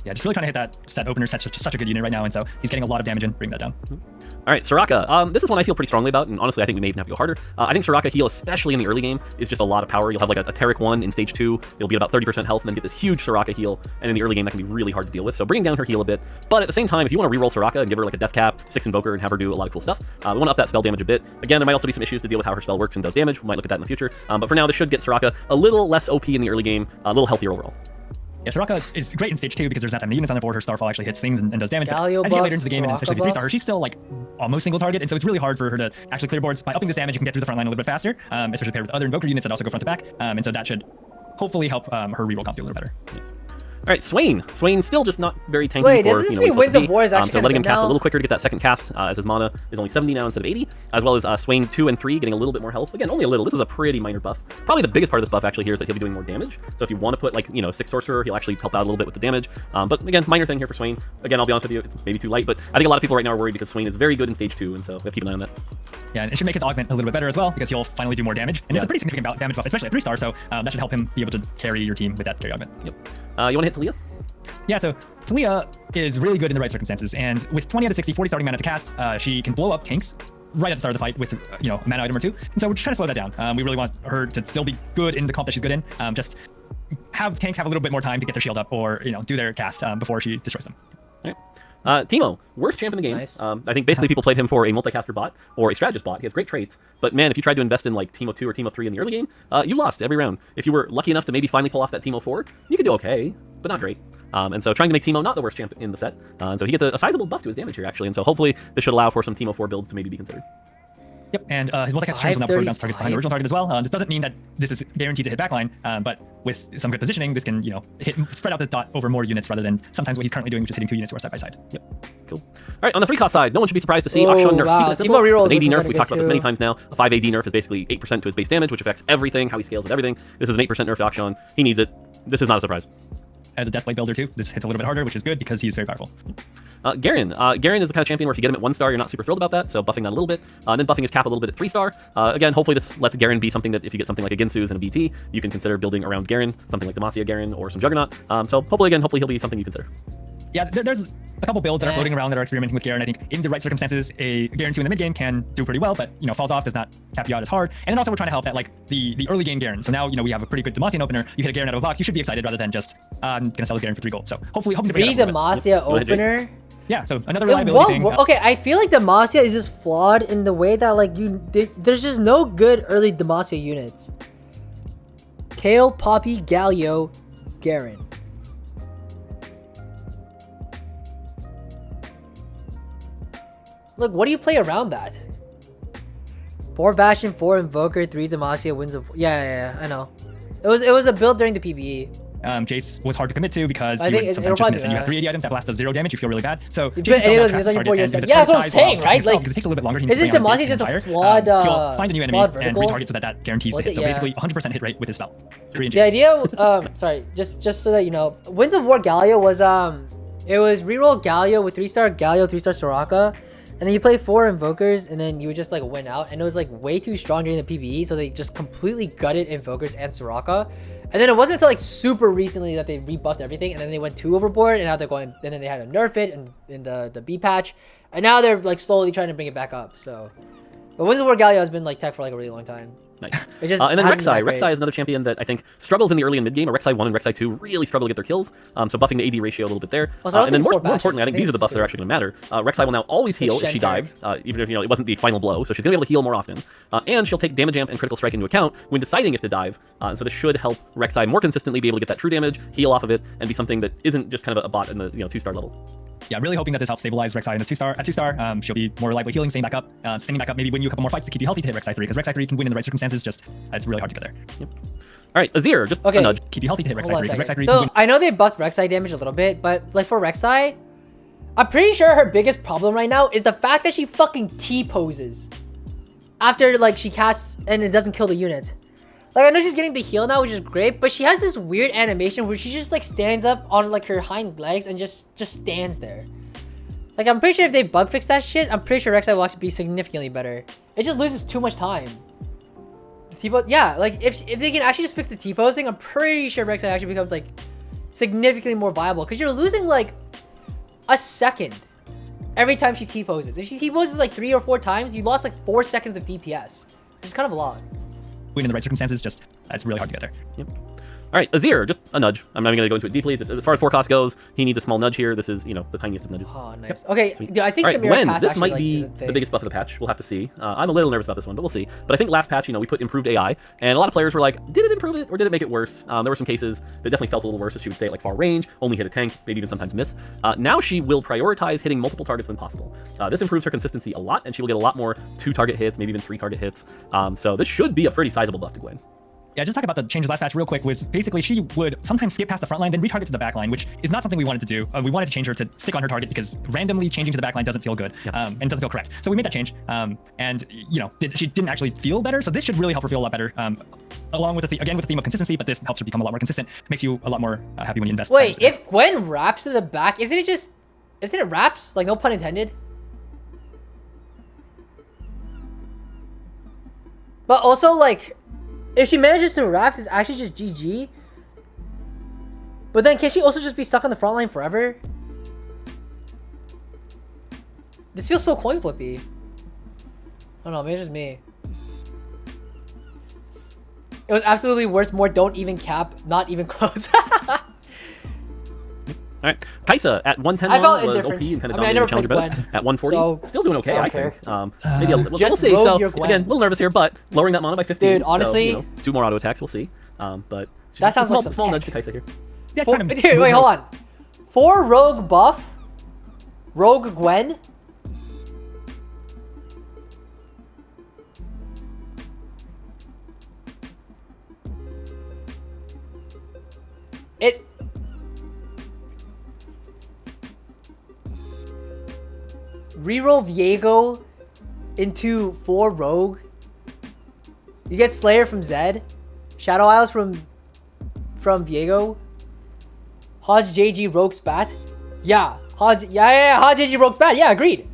Yeah, just really trying to hit that set opener. Set's just such a good unit right now, and so he's getting a lot of damage and bring that down. All right, Soraka. This is one I feel pretty strongly about, and honestly, I think we may even have to go harder. I think Soraka heal, especially in the early game, is just a lot of power. You'll have like a Taric 1 in stage 2. You'll be at about 30% health, and then get this huge Soraka heal. And in the early game, that can be really hard to deal with. So bringing down her heal a bit. But at the same time, if you want to reroll Soraka and give her like a death cap, 6 Invoker, and have her do a lot of cool stuff, we want to up that spell damage a bit. Again, there might also be some issues to deal with how her spell works and does damage. We might look at that in the future. But for now, this should get Soraka a little less OP in the early game, a little healthier overall. Yeah, Soraka is great in stage 2 because there's not that many units on the board. Her Starfall actually hits things and does damage. Galio But as you get later buffs, into the game, and especially the 3-star, she's still like almost single target, and so it's really hard for her to actually clear boards. By upping this damage, you can get through the front line a little bit faster, especially paired with other Invoker units that also go front to back, and so that should hopefully help her reroll comp do a little better. Nice. All right, Swain. Swain still just not very tanky. Wait, for, does this you know, mean he's Winds supposed of to be. War is actually So letting him good cast a now? little quicker to get that second cast, as his mana is only 70 now instead of 80, as well as Swain 2 and 3 getting a little bit more health. Again, only a little. This is a pretty minor buff. Probably the biggest part of this buff actually here is that he'll be doing more damage. So if you want to put like, you know, 6 Sorcerer, he'll actually help out a little bit with the damage. But again, minor thing here for Swain. Again, I'll be honest with you, it's maybe too light, but I think a lot of people right now are worried because Swain is very good in stage 2, and so we have to keep an eye on that. Yeah, and it should make his Augment a little bit better as well because he'll finally do more damage. And it's a pretty significant damage buff, especially at 3-star, so that should help him be able to carry your team with that carry Augment. Yep. You want to hit Talia? Yeah, so Talia is really good in the right circumstances, and with 20 out of 60, 40 starting mana to cast, she can blow up tanks right at the start of the fight with, you know, a mana item or 2. And so we're just trying to slow that down. We really want her to still be good in the comp that she's good in. Just have tanks have a little bit more time to get their shield up or, you know, do their cast before she destroys them. All right. Teemo, worst champ in the game. Nice. I think basically people played him for a multicaster bot or a strategist bot. He has great traits, but man, if you tried to invest in like Teemo 2 or Teemo 3 in the early game, you lost every round. If you were lucky enough to maybe finally pull off that Teemo 4, you could do okay, but not great. And so trying to make Teemo not the worst champ in the set. And so he gets a sizable buff to his damage here, actually. And so hopefully this should allow for some Teemo 4 builds to maybe be considered. Yep, and his multicast change will now prefer to bounce targets behind the original target as well. This doesn't mean that this is guaranteed to hit backline, but with some good positioning, this can, you know, spread out the dot over more units rather than sometimes what he's currently doing, which is hitting 2 units or side by side. Yep, cool. All right, on the free cost side, no one should be surprised to see Oh, Akshan nerf. wow. Keep it simple. Teemo reroll It's an is AD nerf. looking We've talked about this good many too. times now. A 5 AD nerf is basically 8% to his base damage, which affects everything, how he scales with everything. This is an 8% nerf to Akshan. He needs it. This is not a surprise. As a Deathblade builder too, this hits a little bit harder, which is good because he's very powerful. Garen. Garen is the kind of champion where if you get him at 1-star, you're not super thrilled about that, so buffing that a little bit. And then buffing his cap a little bit at 3-star. Again, hopefully this lets Garen be something that if you get something like a Ginsu's and a BT, you can consider building around Garen, something like Demacia Garen or some Juggernaut. So hopefully he'll be something you consider. Yeah, there's a couple builds that are floating around that are experimenting with Garen. I think in the right circumstances, a Garen 2 in the mid game can do pretty well, but, you know, falls off, does not cap you out as hard. And then also we're trying to help that, like, the early game Garen. So now, you know, we have a pretty good Demacian opener. You hit a Garen out of a box, you should be excited rather than just, I'm going to sell a Garen for 3 gold. So hopefully to bring Read that up a little bit. Demacia opener. Yeah, so another It reliability won't thing. work. Okay, I feel like Demacia is just flawed in the way that like there's just no good early Demacia units. Kayle, Poppy, Galio, Garen. Look, what do you play around that? 4 Bastion, 4 Invoker, 3 Demacia, wins of yeah, I know. It was a build during the PvE. Jace was hard to commit to because I you think would sometimes just miss, and you have 3 AD items that blast does 0 damage, you feel really bad. So You Jace put any of those cast units on your started, board, and you're if like, yeah, the that's what I'm target dies saying, while right? casting spell, Like, because it takes a little bit longer. He needs isn't to bring out Demacia his just a fire, flawed, he'll find a new enemy flawed and vertical? retarget so that guarantees the Was hit. it? So Yeah. basically 100% hit rate with his spell. The idea, sorry, just so that you know, Winds of War Galio was it was reroll Galio with 3-star Galio, 3-star Soraka, and then you play 4 Invokers, and then you would just like win out, and it was like way too strong during the PvE, so they just completely gutted Invokers and Soraka, and then it wasn't until like super recently that they rebuffed everything, and then they went 2 overboard, and now they're going, and then they had to nerf it in the B patch, and now they're like slowly trying to bring it back up. So, but Winds of War Galio has been like tech for like a really long time. Nice. It just And then hasn't been that Rek'Sai. great. Rek'Sai is another champion that I think struggles in the early and mid game. Rek'Sai 1 and Rek'Sai 2 really struggle to get their kills. So buffing the AD ratio a little bit there. Also, I don't And then think more it's four importantly, I think these are the buffs that are actually going to matter. Rek'Sai will now always heal if she dives, even if it wasn't the final blow. So she's going to be able to heal more often. And she'll take damage amp and critical strike into account when deciding if to dive. So this should help Rek'Sai more consistently be able to get that true damage, heal off of it, and be something that isn't just kind of a bot in the 2-star level. Yeah, really hoping that this helps stabilize Rek'Sai in the 2-star. At 2-star, she'll be more reliably healing, staying back up, maybe win you a couple more fights to keep you healthy to hit Rek'Sai 3, because Rek'Sai 3 can win in the right circumstances, just it's really hard to get there. Yep. All right, Azir, just a nudge. Keep you healthy to hit Rek'Sai 3, because Rek'Sai 3 can So win. I know they buffed Rek'Sai damage a little bit, but like for Rek'Sai, I'm pretty sure her biggest problem right now is the fact that she fucking T-poses after like she casts and it doesn't kill the unit. Like I know she's getting the heal now, which is great, but she has this weird animation where she just like stands up on like her hind legs and just stands there. Like I'm pretty sure if they bug fix that shit, I'm pretty sure Rek'Sai will actually be significantly better. It just loses too much time. T-pose, yeah, like if they can actually just fix the T-posing, I'm pretty sure Rek'Sai actually becomes like significantly more viable, because you're losing like a second every time she T-poses. If she T-poses like 3 or 4 times, you lost like 4 seconds of DPS, which is kind of a lot. Win in the right circumstances, just it's really hard to get there. Yep. All right, Azir, just a nudge. I'm not even going to go into it deeply. Just, as far as forecast goes, he needs a small nudge here. This is, the tiniest of nudges. Oh, nice. Okay, dude, I think All right, Samira Gwen, cast this actually, might like, be is a the thing. biggest buff of the patch. We'll have to see. I'm a little nervous about this one, but we'll see. But I think last patch, we put improved AI, and a lot of players were like, did it improve it or did it make it worse? There were some cases that definitely felt a little worse as she would stay at like far range, only hit a tank, maybe even sometimes miss. Now she will prioritize hitting multiple targets when possible. This improves her consistency a lot, and she will get a lot more 2-target hits, maybe even 3-target hits. So this should be a pretty sizable buff to Gwen. Yeah, just talk about the changes last patch real quick. Was basically she would sometimes skip past the front line, then retarget to the back line, which is not something we wanted to do. We wanted to change her to stick on her target because randomly changing to the back line doesn't feel good and doesn't feel correct. So we made that change, and she didn't actually feel better. So this should really help her feel a lot better. Along with the theme of consistency, but this helps her become a lot more consistent. Makes you a lot more happy when you invest. Wait, if Gwen wraps to the back, isn't it wraps? Like no pun intended. But also like, if she manages to wraps, it's actually just GG. But then can she also just be stuck on the front line forever? This feels so coin flippy. I don't know, maybe it's just me. It was absolutely worse. More don't even cap, not even close. All right, Kaisa at 110 I felt was indifferent. OP and kind of I mean, I dominated never the challenger played meta. Gwen, At 140, so still doing okay, I I don't think. Maybe we'll just see. rogue So your Gwen. again, a little nervous here, but lowering that mana by 15. Dude, honestly, so, 2 more auto attacks. We'll see. But that sounds like some small tech. nudge to Kaisa here. Yeah, Dude, wait, hold on. 4 rogue buff, rogue Gwen. Reroll Viego into 4 rogue. You get Slayer from Zed, Shadow Isles from Viego, Hodge JG Rogue Spat. Yeah, Hodge JG Rogue Spat. Yeah, agreed.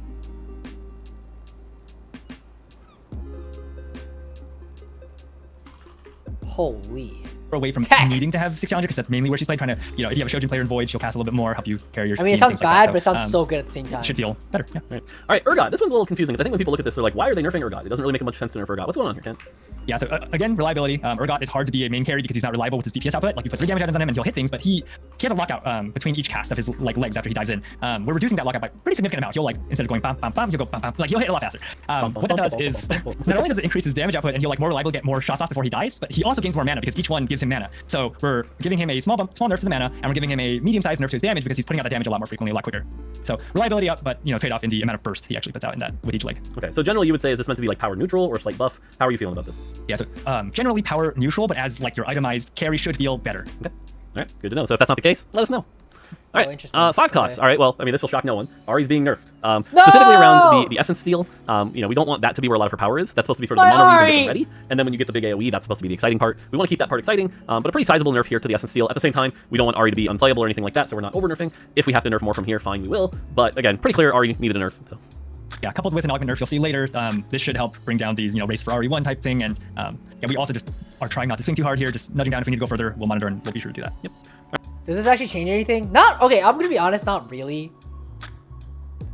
Holy. away from Tech. needing to have 6 challenger, because that's mainly where she's playing, trying to, if you have a Shojin player in Void, she'll cast a little bit more, help you carry your I mean, it team, sounds things like that. bad, but it sounds so good at the same time. Should feel better, yeah. All right, Urgot. This one's a little confusing, because I think when people look at this, they're like, why are they nerfing Urgot? It doesn't really make much sense to nerf Urgot. What's going on here, Kent? Yeah, so again, reliability. Urgot is hard to be a main carry because he's not reliable with his DPS output. Like, you put 3 damage items on him and he'll hit things, but he has a lockout between each cast of his legs after he dives in. We're reducing that lockout by a pretty significant amount. He'll, like, instead of going bam, bam, bam, he'll go bam, bam. Like, he'll hit a lot faster. What that does is, not only does it increase his damage output and he'll, like, more reliably get more shots off before he dies, but he also gains more mana because each one gives him mana. So we're giving him a small nerf to the mana, and we're giving him a medium-sized nerf to his damage because he's putting out that damage a lot more frequently, a lot quicker. So reliability up, but, trade-off in the amount of burst he actually puts out in that with each leg. Okay, so generally you would say, is this meant to be, like, power neutral or slight buff? How are you feeling about this? Yeah, so generally power neutral, but as, like, your itemized carry should feel better. Okay. All right, good to know. So if that's not the case, let us know. All right, interesting. 5 costs. Okay. All right, well, I mean, this will shock no one. Ahri's being nerfed. Specifically around the Essence Steal. We don't want that to be where a lot of her power is. That's supposed to be sort of the mono read to get them ready. And then when you get the big AoE, that's supposed to be the exciting part. We want to keep that part exciting, but a pretty sizable nerf here to the Essence Steal. At the same time, we don't want Ahri to be unplayable or anything like that, so we're not over-nerfing. If we have to nerf more from here, fine, we will. But again, pretty clear Ahri needed a nerf. So. Yeah, coupled with an Augment nerf you'll see later, this should help bring down the race for RE1 type thing. And yeah, we also just are trying not to swing too hard here, just nudging down if we need to go further. We'll monitor and we'll be sure to do that. Yep. Does this actually change anything? Not okay. I'm gonna be honest, not really.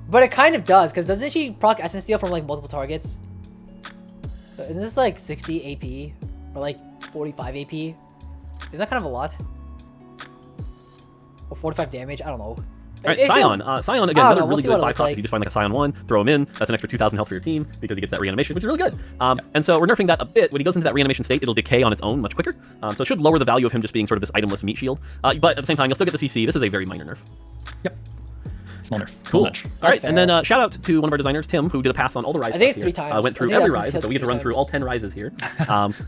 But it kind of does, because doesn't she proc Essence Steal from like multiple targets? Isn't this like 60 AP or like 45 AP? Is that kind of a lot? Or 45 damage? I don't know. All right, Scion. Scion, again, another really good 5 cost. Like. If you just find like a Scion 1, throw him in. That's an extra 2,000 health for your team because he gets that reanimation, which is really good. And so we're nerfing that a bit. When he goes into that reanimation state, it'll decay on its own much quicker. So it should lower the value of him just being sort of this itemless meat shield. But at the same time, you'll still get the CC. This is a very minor nerf. Yep. Small nerf. Cool. All right, and then shout out to one of our designers, Tim, who did a pass on all the Ryze. I think it's 3 times. Went through every Ryze, so we get to run through all 10 Ryzes here.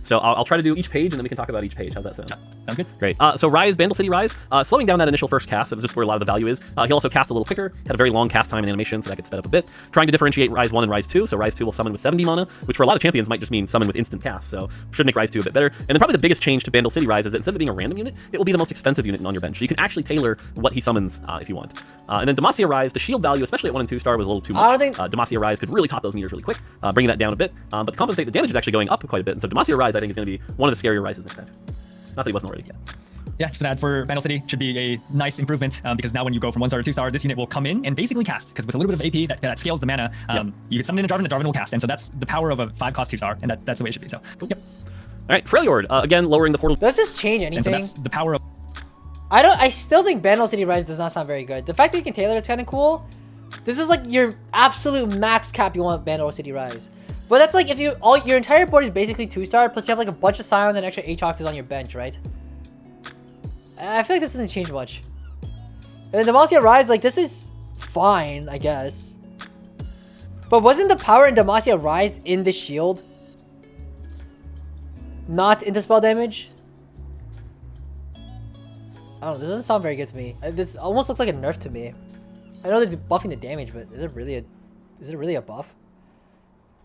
So I'll try to do each page, and then we can talk about each page. How's that sound? Sounds good. Great. So Ryze, Vandal City Ryze, slowing down that initial first cast. That's just where a lot of the value is. He also cast a little quicker, had a very long cast time and animation, so that gets sped up a bit. Trying to differentiate Ryze 1 and Ryze 2. So Ryze 2 will summon with 70 mana, which for a lot of champions might just mean summon with instant cast. So should make Ryze 2 a bit better. And then probably the biggest change to Vandal City Ryze is that instead of being a random unit, it will be the most expensive unit on your bench. So you can actually tailor what he summons if you want. And then Demacia Ryze, the shield value, especially at 1 and 2 star, was a little too much. I don't think Demacia Ryze could really top those meters really quick, bringing that down a bit. But to compensate, the damage is actually going up quite a bit. And so Demacia Ryze, I think, is going to be one of the scarier Ryzes next patch. Not that he wasn't already yet. Yeah, just an ad for Vandal City should be a nice improvement because now when you go from 1 star to 2 star, this unit will come in and basically cast because with a little bit of AP that scales the mana, you get summon in a Darwin will cast, and so that's the power of a 5 cost 2 star, and that's the way it should be. So, yep. All right, Freljord, again lowering the portal. Does this change anything? And so that's the power of. I still think Vandal City Ryze does not sound very good. The fact that you can tailor it's kind of cool. This is like your absolute max cap you want Vandal City Ryze. But that's like if your entire board is basically 2 star, plus you have like a bunch of Scions and extra Aatroxes on your bench, right? I feel like this doesn't change much. And then Demacia Ryze, like this is fine, I guess. But wasn't the power in Demacia Ryze in the shield? Not in the spell damage? I don't know, this doesn't sound very good to me. This almost looks like a nerf to me. I know they're buffing the damage, but is it really a buff?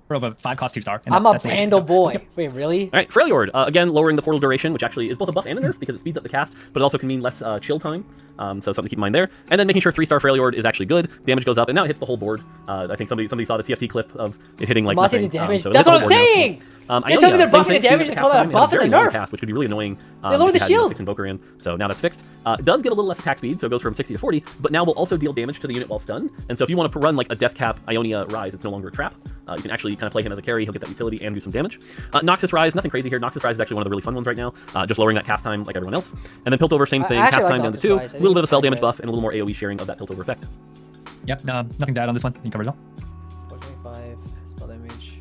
Of a 5 cost 2 star. I'm a Vandal boy. Yep. Wait, really? All right, Freljord, again lowering the portal duration, which actually is both a buff and a nerf because it speeds up the cast, but it also can mean less chill time. So something to keep in mind there. And then making sure 3-star Freljord is actually good. Damage goes up, and now it hits the whole board. I think somebody saw the TFT clip of it hitting like nothing. Damage. So that's what I'm saying! You're telling me they're buffing the damage and call that a buff? It's a nerf! Cast, which could be really annoying. They lowered the shield! 6 Invoker in, so now that's fixed. It does get a little less attack speed, so it goes from 60 to 40, but now will also deal damage to the unit while stunned. And so if you want to run like a Death Cap Ionia Ryze, it's no longer a trap. You can actually kind of play him as a carry. He'll get that utility and do some damage. Noxus Ryze, nothing crazy here. Noxus Ryze is actually one of the really fun ones right now. Just lowering that cast time like everyone else. And then Piltover, same thing. Cast time down to 2. A little bit of spell damage buff and a little more AoE sharing of that Piltover effect. Yep, nothing to add on this one. You covered it all. 425 spell damage.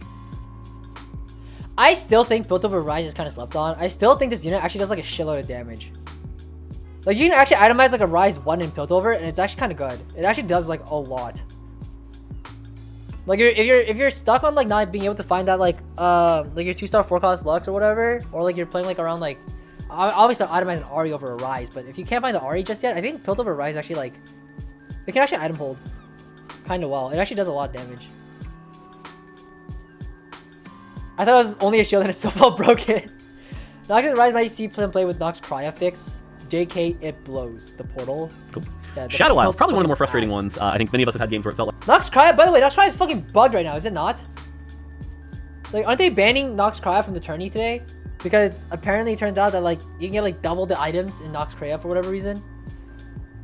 I still think Piltover Ryze is kind of slept on. I still think this unit actually does like a shitload of damage. Like you can actually itemize like a Ryze 1 in Piltover, and it's actually kind of good. It actually does like a lot. Like if you're stuck on like not being able to find that like your 2-star 4-cost Lux or whatever, or like you're playing like around like obviously itemize an Ahri over a Ryze, but if you can't find the Ahri just yet, I think Piltover Ryze actually like it can actually item hold kind of well. It actually does a lot of damage. I thought it was only a shield and it still felt broken. Noxus Ryze might see play with Nox Cryo fix. JK, it blows the portal. Cool. Shadow Isle is probably one of the more frustrating ones. I think many of us have had games where it felt like Nox Cryo. By the way, Nox Cryo is fucking bugged right now, is it not? Like, aren't they banning Nox Cryo from the tourney today? Because apparently it turns out that like you can get like double the items in Nox Cryo for whatever reason.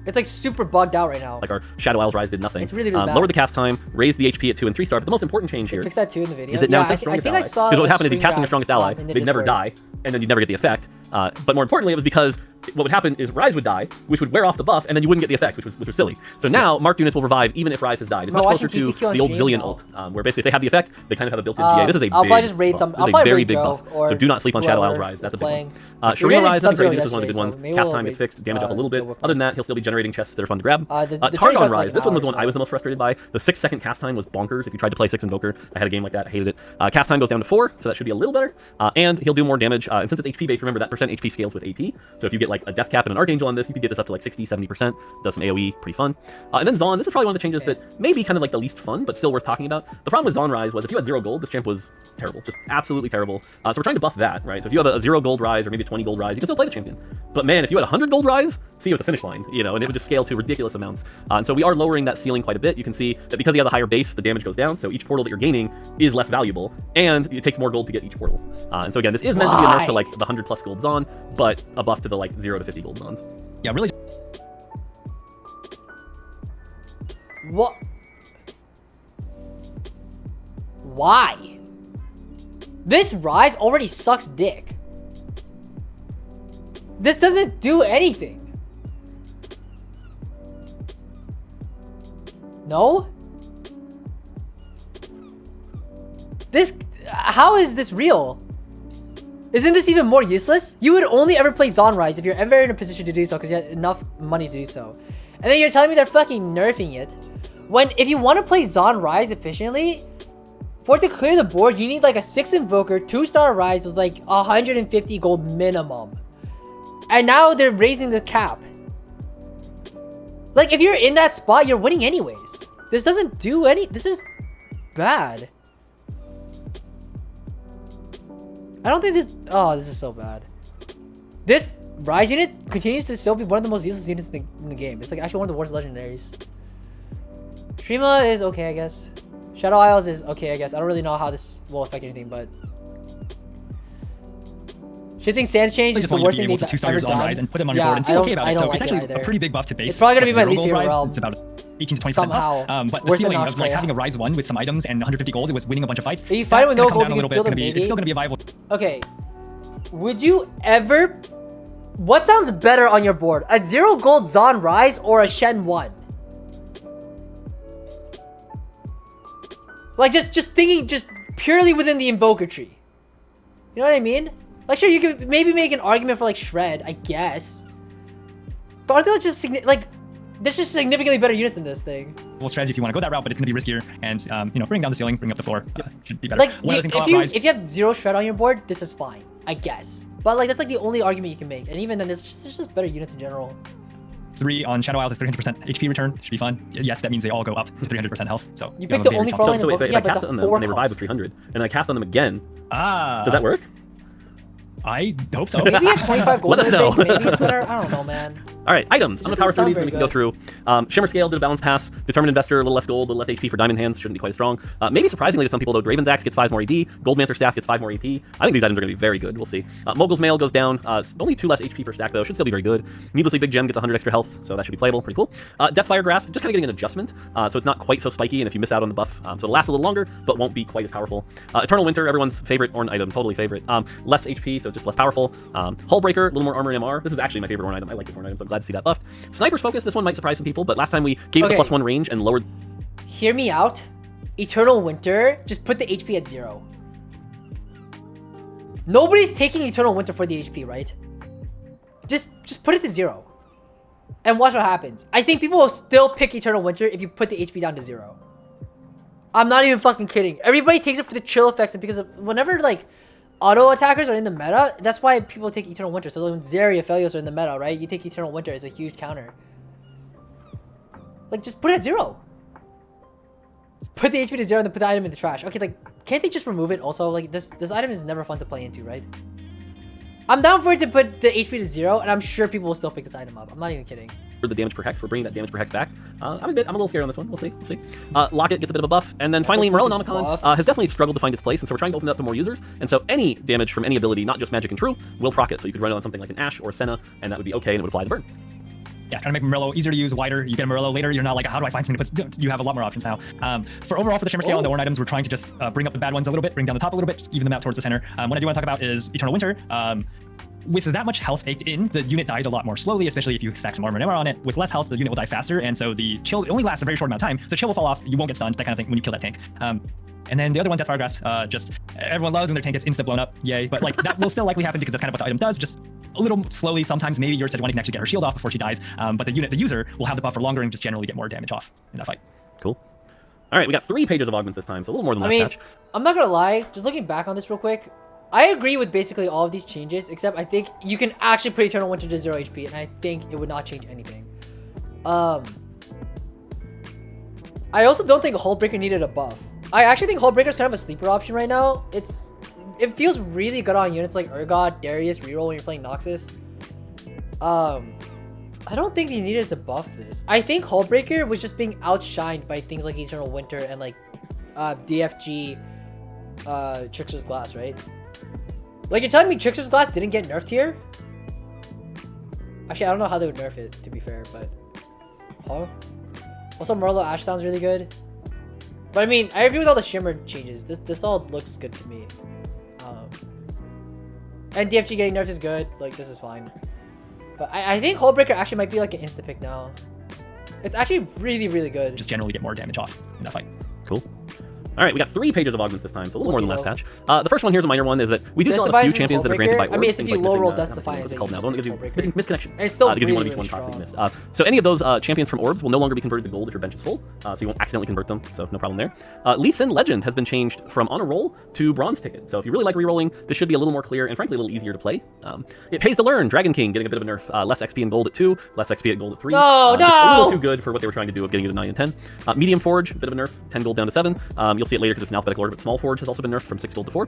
It's like super bugged out right now. Like our Shadow Isles Ryze did nothing. It's really bad. Lowered the cast time, raised the HP at 2 and 3 star, but the most important change here fix that too in the video. is that now it's the strongest ally. Because what would happen is you cast on your strongest ally, they'd never die, and then you'd never get the effect. But more importantly, it was because what would happen is Ryze would die, which would wear off the buff, and then you wouldn't get the effect, which was silly. So now marked units will revive even if Ryze has died. It's much closer to the old Zillion ult, where basically if they have the effect, they kind of have a built-in GA. This is a I'll big probably just raid buff. some. This I'll is a probably very raid big Joe buff. So do not sleep on Shadow Isles Ryze. That's a big one. Shuriken Ryze, nothing crazy. This is one of the good ones. Cast time gets fixed, damage up a little bit. Other than that, he'll still be generating chests that are fun to grab. Targon Ryze, this one was the one I was the most frustrated by. The 6-second cast time was bonkers. If you tried to play 6 Invoker, I had a game like that. I hated it. Cast time goes down to 4, so that should be a little better. And he'll do more damage. And since it's HP based, remember that percent HP scales with AP. So if you get like a Death Cap and an Archangel on this, you could get this up to like 60-70%. Does some AoE, pretty fun. And then Zaun, this is probably one of the changes that may be kind of like the least fun, but still worth talking about. The problem with Zaun Ryze was if you had 0 gold, this champ was terrible, just absolutely terrible. So we're trying to buff that, right? So if you have a 0 gold Ryze or maybe a 20 gold Ryze, you can still play the champion. But man, if you had 100 gold Ryze, see you at the finish line, you know, and it would just scale to ridiculous amounts. And so we are lowering that ceiling quite a bit. You can see that because he has a higher base, the damage goes down, so each portal that you're gaining is less valuable, and it takes more gold to get each portal. And so again, this is meant to be a nerf to like the 100+ gold Zaun, but a buff to the like 0 to 50 gold Zauns. Yeah, really. What? Why? This Ryze already sucks dick. This doesn't do anything. No? This, how is this real? Isn't this even more useless? You would only ever play Zaun Ryze if you're ever in a position to do so because you had enough money to do so. And then you're telling me they're fucking nerfing it. When, if you want to play Zaun Ryze efficiently, for it to clear the board, you need like a 6 Invoker, 2-star Ryze with like 150 gold minimum. And now they're raising the cap. Like, if you're in that spot, you're winning anyways. This doesn't do any... This is bad. I don't think this... Oh, this is so bad. This Ryze unit continues to still be one of the most useless units in the game. It's like actually one of the worst legendaries. Shima is okay, I guess. Shadow Isles is okay, I guess. I don't really know how this will affect anything, but... Shifting Sands Change is the worst thing they've ever done. Ryze and put them on your board and feel okay about it. So it's actually a pretty big buff to base. It's probably going to be my least favorite realm. It's about 18 to 20% buff. But the ceiling of like having a Ryze 1 with some items and 150 gold, it was winning a bunch of fights. If you fight it with no gold, you can feel it's still going to be a viable. Okay. Would you ever... What sounds better on your board? A 0 gold Zaun Ryze or a Shen 1? Like, just thinking just purely within the Invoker tree. You know what I mean? Like, sure, you could maybe make an argument for, like, Shred, I guess. But aren't they just, like, there's just significantly better units than this thing. Well, strategy if you want to go that route, but it's going to be riskier. And, you know, bring down the ceiling, bring up the floor. Should be better. Like, if you have 0 Shred on your board, this is fine, I guess. But, like, that's, like, the only argument you can make. And even then, it's just better units in general. 3 on Shadow Isles is 300% HP return. Should be fun. Yes, that means they all go up to 300% health. So you pick the only frontline. So wait, if I cast on them and they revive with 300, and I cast on them again, does that work? I hope so. Maybe at 25 gold. Let us know. Maybe it's better. I don't know, man. All right, items. On the power 30s, we can go through. Shimmer Scale did a balance pass. Determined Investor, a little less gold, a little less HP for Diamond Hands. Shouldn't be quite as strong. Maybe surprisingly to some people, though, Draven's Axe gets 5 more ED. Goldmancer Staff gets 5 more EP. I think these items are going to be very good. We'll see. Mogul's Mail goes down. Only 2 less HP per stack, though. Should still be very good. Needlessly Big Gem gets 100 extra health, so that should be playable. Pretty cool. Deathfire Grasp, just kind of getting an adjustment. So it's not quite so spiky, and if you miss out on the buff, so it'll last a little longer, but won't be quite as powerful. Eternal Winter, everyone's favorite Ornn item. Totally favorite. Less HP, so it's just less powerful. Hullbreaker, a little more armor and MR. This is actually my favorite Ornn item. I like this Ornn item, so I'm glad to see that buffed. Sniper's Focus, this one might surprise some people, but last time we gave it the +1 range and lowered... Hear me out. Eternal Winter, just put the HP at 0. Nobody's taking Eternal Winter for the HP, right? Just put it to 0. And watch what happens. I think people will still pick Eternal Winter if you put the HP down to 0. I'm not even fucking kidding. Everybody takes it for the chill effects, and because of whenever, like, auto attackers are in the meta, that's why people take Eternal Winter. So when Zarya, Felios are in the meta, right? You take Eternal Winter as a huge counter. Like, just put it at 0. Just put the HP to 0 and then put the item in the trash. Okay, like, can't they just remove it also? Like, this item is never fun to play into, right? I'm down for it to put the HP to 0, and I'm sure people will still pick this item up. I'm not even kidding. For the damage per hex, we're bringing that damage per hex back. I'm a little scared on this one. We'll see. Locket gets a bit of a buff, and then finally Morellonomicon has definitely struggled to find its place, and so we're trying to open it up to more users. And so any damage from any ability, not just magic and true, will proc it. So you could run it on something like an Ashe or Senna, and that would be okay, and it would apply the burn. Yeah, trying to make Morello easier to use, wider. You get a Morello later, you're not like, how do I find something to put? You have a lot more options now. For overall, for the Shimmer Scale and the Ornn items, we're trying to just bring up the bad ones a little bit, bring down the top a little bit, just even them out towards the center. What I do want to talk about is Eternal Winter. With that much health baked in, the unit died a lot more slowly, especially if you stack some armor and MR on it. With less health, the unit will die faster, and so the chill only lasts a very short amount of time. So chill will fall off, you won't get stunned, that kind of thing when you kill that tank. And then the other one, Deathfire Grasp, just everyone loves when their tank gets insta blown up, yay. But like that will still likely happen because that's kind of what the item does, just a little slowly. Sometimes maybe your Sejuani can actually get her shield off before she dies, but the user will have the buff for longer and just generally get more damage off in that fight. Cool. All right, we got 3 pages of augments this time, so a little more than last patch. I'm not gonna lie, just looking back on this real quick, I agree with basically all of these changes, except I think you can actually put Eternal Winter to 0 HP, and I think it would not change anything. I also don't think Hullbreaker needed a buff. I actually think Hullbreaker is kind of a sleeper option right now. It feels really good on units like Urgot, Darius, Reroll when you're playing Noxus. I don't think he needed to buff this. I think Hullbreaker was just being outshined by things like Eternal Winter and like DFG Trickster's Glass, right? Like, you're telling me Trickster's Glass didn't get nerfed here? Actually, I don't know how they would nerf it, to be fair, but... Huh? Also, Merlo Ashe sounds really good. But I mean, I agree with all the Shimmer changes. This all looks good to me. And DFG getting nerfed is good. Like, this is fine. But I think Hullbreaker actually might be like an insta pick now. It's actually really, really good. Just generally get more damage off in that fight. Cool. All right, we got 3 pages of augments this time, so a little more than last patch. The first one here's a minor one, is that we do still have a few champions that are granted by orbs. I mean, it's if you low roll What's Death-Defying. it called now? The one that gives you missing misconnection. And it's still it gives you one really, of each one really toxic miss. So any of those champions from orbs will no longer be converted to gold if your bench is full, so you won't accidentally convert them, so no problem there. Lee Sin Legend has been changed from on a roll to bronze ticket, so if you really like rerolling, this should be a little more clear and frankly a little easier to play. It pays to learn. Dragon King getting a bit of a nerf, less XP and gold at 2, less XP at gold at 3. No, just a little too good for what they were trying to do of getting it to 9 and 10. Medium Forge, a bit of a nerf, 10 gold down to 7. You'll see it later because it's an alphabetical order, but Small Forge has also been nerfed from 6 gold to 4.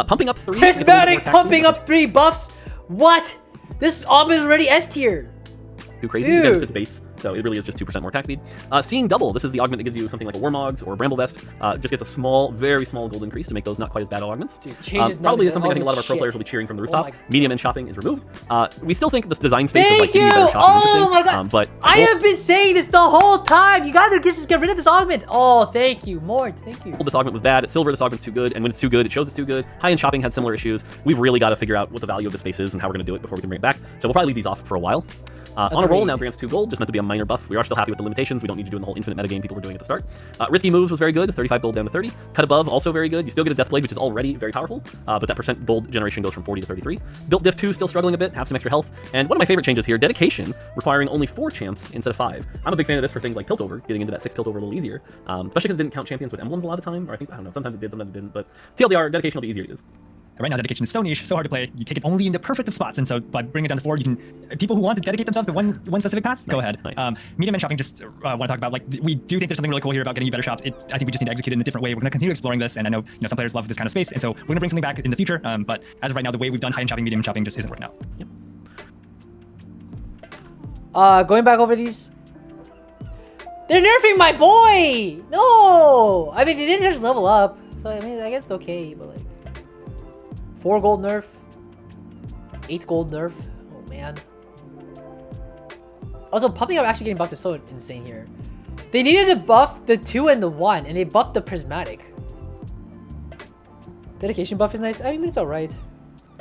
Pumping up 3. Prismatic pumping up 3 buffs. What? This Augment is already S tier. Too crazy. Again, just its base. So it really is just 2% more attack speed. Seeing Double, this is the augment that gives you something like a Warmogs or a Bramble Vest. Just gets a small, very small gold increase to make those not quite as bad augments. Dude, changes probably is something I think a lot of our pro players will be cheering from the rooftop. Medium and shopping is removed. We still think this design space of like giving you better shots is interesting. My god! But I have been saying this the whole time. You gotta just get rid of this augment. Oh, thank you, Mort. Thank you. This augment was bad. At silver, this augment's too good, and when it's too good, it shows it's too good. High-end shopping had similar issues. We've really got to figure out what the value of this space is and how we're going to do it before we can bring it back. So we'll probably leave these off for a while. On a roll now grants 2 gold, just meant to be a minor buff. We are still happy with the limitations. We don't need to do in the whole infinite metagame people were doing at the start. Risky moves was very good, 35 gold down to 30. Cut above, also very good. You still get a Death Blade, which is already very powerful, but that percent gold generation goes from 40 to 33. Built Diff 2 still struggling a bit, have some extra health. And one of my favorite changes here, Dedication, requiring only 4 champs instead of 5. I'm a big fan of this for things like Piltover, getting into that 6 Piltover a little easier, especially because it didn't count champions with emblems a lot of the time, or I don't know, sometimes it did, sometimes it didn't, but TLDR, Dedication will be easier to use. Right now, dedication is so niche, so hard to play. You take it only in the perfect of spots, and so by bringing it down to 4, you can. People who want to dedicate themselves to one specific path, go ahead. Nice. Medium and shopping, just want to talk about, like, we do think there's something really cool here about getting you better shops. I think we just need to execute it in a different way. We're going to continue exploring this, and I know some players love this kind of space, and so we're going to bring something back in the future. But as of right now, the way we've done high-end shopping, medium shopping just isn't working out. Yep. Going back over these. They're nerfing my boy. No, I mean they didn't just level up, so I mean I guess it's okay, but like. 4 gold nerf, 8 gold nerf. Oh man. Also, pumping up actually getting buffed is so insane here. They needed to buff the 2 and the 1, and they buffed the prismatic. Dedication buff is nice. I mean, it's alright.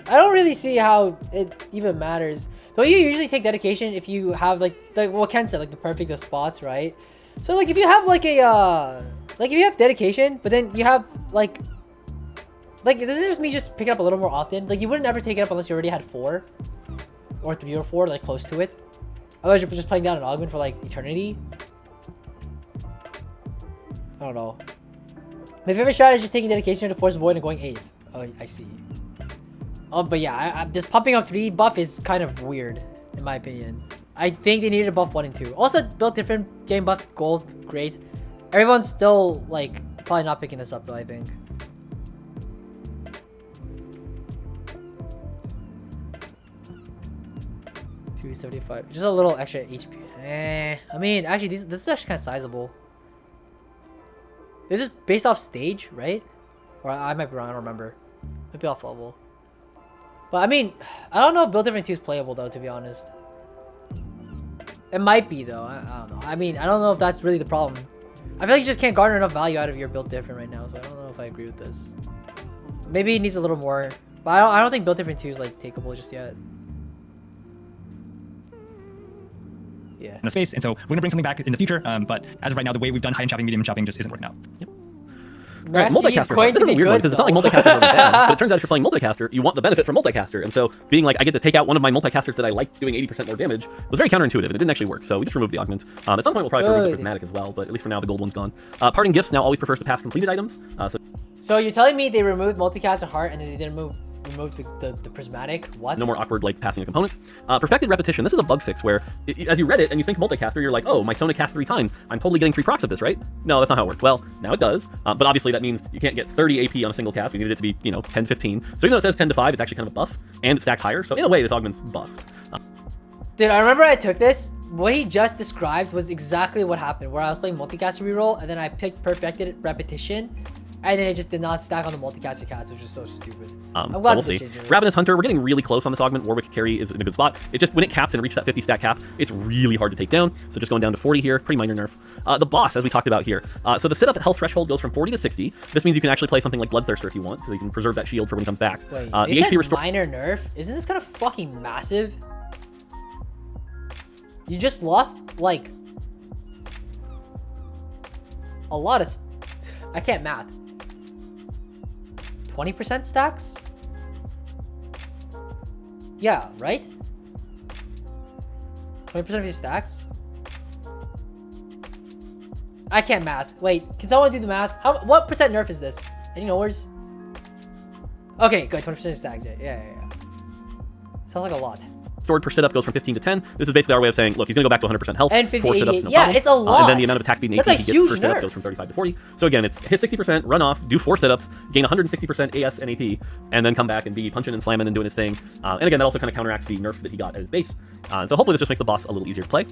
I don't really see how it even matters. Don't you usually take dedication if you have like what Ken said, like the perfect of spots, right? So like if you have like a like if you have dedication, but then you have like this is just me just picking up a little more often. Like you wouldn't ever take it up unless you already had 4 or 3 or 4, like close to it. Otherwise you're just playing down an augment for like eternity. I don't know. My favorite strat is just taking dedication to force void and going 8th. Oh, I see. Oh, but yeah, this pumping up 3 buff is kind of weird, in my opinion. I think they needed to buff 1 and 2. Also, built different, game buffed gold, great. Everyone's still, like, probably not picking this up, though, I think. $275. Just a little extra HP. I mean, actually, this is actually kind of sizable. This is based off stage, right? Or I might be wrong, I don't remember. Might be off level. But I mean, I don't know if Build Different 2 is playable though, to be honest. It might be though, I don't know. I mean, I don't know if that's really the problem. I feel like you just can't garner enough value out of your Build Different right now, so I don't know if I agree with this. Maybe it needs a little more, but I don't think Build Different 2 is like takeable just yet. Yeah. In a space, and so we're gonna bring something back in the future. But as of right now, the way we've done high-end shopping, medium shopping just isn't working out. Yep. Right, multicaster. This is a weird one because it's not like multicaster is bad, but it turns out if you're playing multicaster, you want the benefit from multicaster, and so being like I get to take out one of my multicasters that I like doing 80% more damage was very counterintuitive, and it didn't actually work. So we just removed the augment. At some point we'll probably remove the prismatic as well, but at least for now the gold one's gone. Parting gifts now always prefers to pass completed items. So you're telling me they removed multicaster heart and then they didn't remove the prismatic? What? No more awkward like passing a component. Perfected repetition. This is a bug fix where as you read it and you think multicaster, you're like, oh, my Sona cast 3 times. I'm totally getting 3 procs of this, right? No, that's not how it worked. Well, now it does. But obviously that means you can't get 30 AP on a single cast. We needed it to be, 10, 15. So even though it says 10 to 5, it's actually kind of a buff and it stacks higher. So in a way, this augment's buffed. Dude, I remember I took this. What he just described was exactly what happened, where I was playing multicaster reroll and then I picked perfected repetition. And then it just did not stack on the multicaster cats, which is so stupid. So we'll see. Ravenous Hunter, we're getting really close on this augment. Warwick carry is in a good spot. It just, when it caps and reaches that 50 stack cap, it's really hard to take down. So just going down to 40 here, pretty minor nerf. The boss, as we talked about here. So the sit-up health threshold goes from 40 to 60. This means you can actually play something like Bloodthirster if you want, so you can preserve that shield for when he comes back. Wait, the is HP that minor nerf? Isn't this kind of fucking massive? You just lost, like, a lot of... I can't math. 20% stacks? Yeah, right? 20% of your stacks? I can't math. Wait, can someone do the math? What percent nerf is this? Any knowers? Okay, good. 20% stacks. Yeah. Sounds like a lot. Stored per sit-up goes from 15 to 10. This is basically our way of saying, look, he's going to go back to 100% health. And 50, 4 sit-ups, no yeah, problem. it's a lot. And then the amount of attack speed and AP he gets per sit-up nerf. goes from 35 to 40. So again, it's hit 60%, run off, do 4 sit-ups, gain 160% AS and AP, and then come back and be punching and slamming and doing his thing. And again, that also kind of counteracts the nerf that he got at his base. So hopefully this just makes the boss a little easier to play.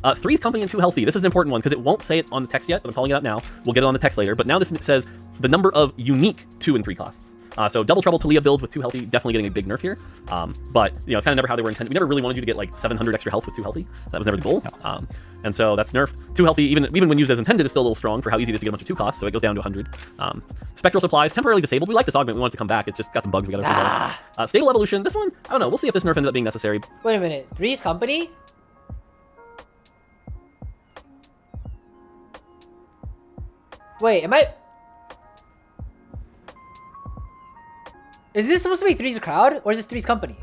3's company and 2 healthy. This is an important one because it won't say it on the text yet, but I'm calling it out now. We'll get it on the text later. But now this says the number of unique 2 and 3 costs. So Double Trouble Talia build with 2 healthy, definitely getting a big nerf here. But you know, it's kind of never how they were intended. We never really wanted you to get like 700 extra health with 2 healthy. That was never the goal. And so that's nerfed. 2 healthy, even when used as intended, is still a little strong for how easy it is to get a bunch of 2 costs. So it goes down to 100. Spectral Supplies, temporarily disabled. We like this augment. We want it to come back. It's just got some bugs we got to figure out. Stable Evolution. This one, I don't know. We'll see if this nerf ends up being necessary. Wait a minute. 3's company? Wait, am I... Is this supposed to be 3's crowd, or is this 3's company?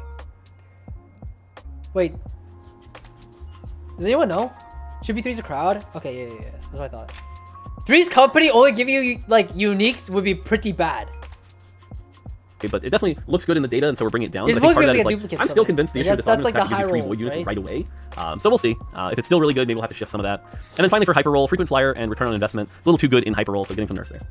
Wait. Does anyone know? Should be 3's a crowd? Okay, yeah. That's what I thought. 3's company only give you, like, uniques would be pretty bad. Okay, but it definitely looks good in the data, and so we're bringing it down. It's But I think part of supposed to that be is, like, I'm still convinced the issue is this that's like augment the gives you 3 high roll, units right? right away. So we'll see. If it's still really good, maybe we'll have to shift some of that. And then finally for Hyper Roll, Frequent Flyer and Return on Investment. A little too good in Hyper Roll, so getting some nerfs there.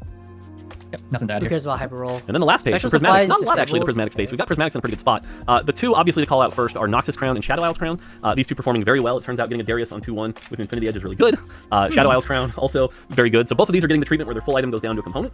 Yep, nothing to add Who here. cares about hyper roll? And then the last page, Special for Prismatics. supplies Not a lot actually in the disabled. Prismatic space. We've got Prismatics in a pretty good spot. The 2 obviously to call out first are Noxus Crown and Shadow Isles Crown. These 2 performing very well. It turns out getting a Darius on 2-1 with Infinity Edge is really good. Shadow Isles Crown also very good. So both of these are getting the treatment where their full item goes down to a component.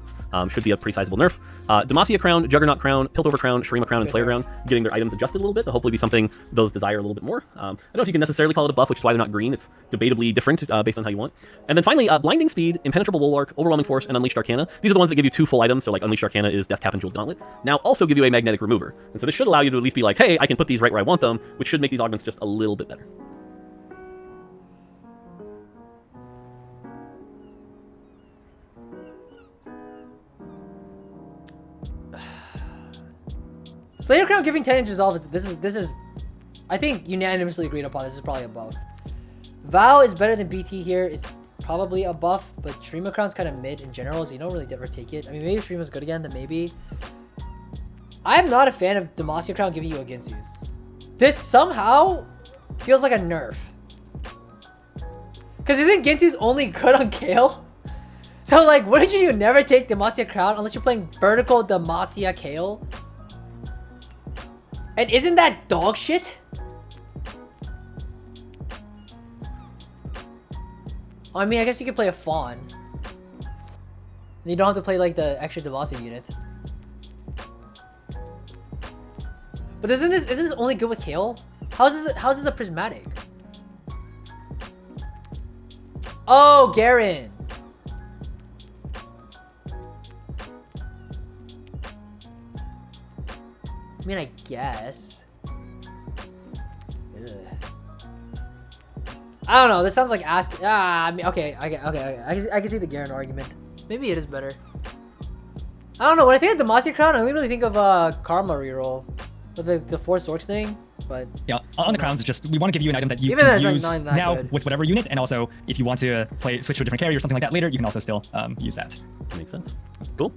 Should be a pretty sizable nerf. Demacia Crown, Juggernaut Crown, Piltover Crown, Shurima Crown, and Slayer Crown getting their items adjusted a little bit. That'll hopefully be something those desire a little bit more. I don't know if you can necessarily call it a buff, which is why they're not green. It's debatably different based on how you want. And then finally, Blinding Speed, Impenetrable Bulwark, Overwhelming Force, and Unleashed Arcana. These are the ones that give you 2 full items. So like Unleashed Arcana is Death Cap and Jeweled Gauntlet. Now also give you a Magnetic Remover. And so this should allow you to at least be like, hey, I can put these right where I want them, which should make these augments just a little bit better. Slayer Crown giving 10 inch resolve. This is I think unanimously agreed upon. This is probably a buff. Vow is better than BT here. It's probably a buff, but Shurima Crown's kind of mid in general, so you don't really ever take it. I mean, maybe if Shurima's good again, then maybe. I'm not a fan of Demacia Crown giving you a Ginsu's. This somehow feels like a nerf. Because isn't Ginsu's only good on Kale? So like, wouldn't you never take Demacia Crown unless you're playing vertical Demacia Kale? And isn't that dog shit? I mean, I guess you could play a Fawn. And you don't have to play like the extra Demacia unit. But isn't this only good with Kale? How is this a prismatic? Oh, Garen. I mean, I guess. Ugh. I don't know. This sounds like ass. I mean, okay. I can see the Garen argument. Maybe it is better. I don't know. When I think of Demacia Crown, I literally think of Karma reroll, with the Force Orcs thing. But yeah, on the crowns, it's just we want to give you an item that you even can like use not that now good. with whatever unit, and also if you want to switch to a different carry or something like that later, you can also still use that. Makes sense. Cool.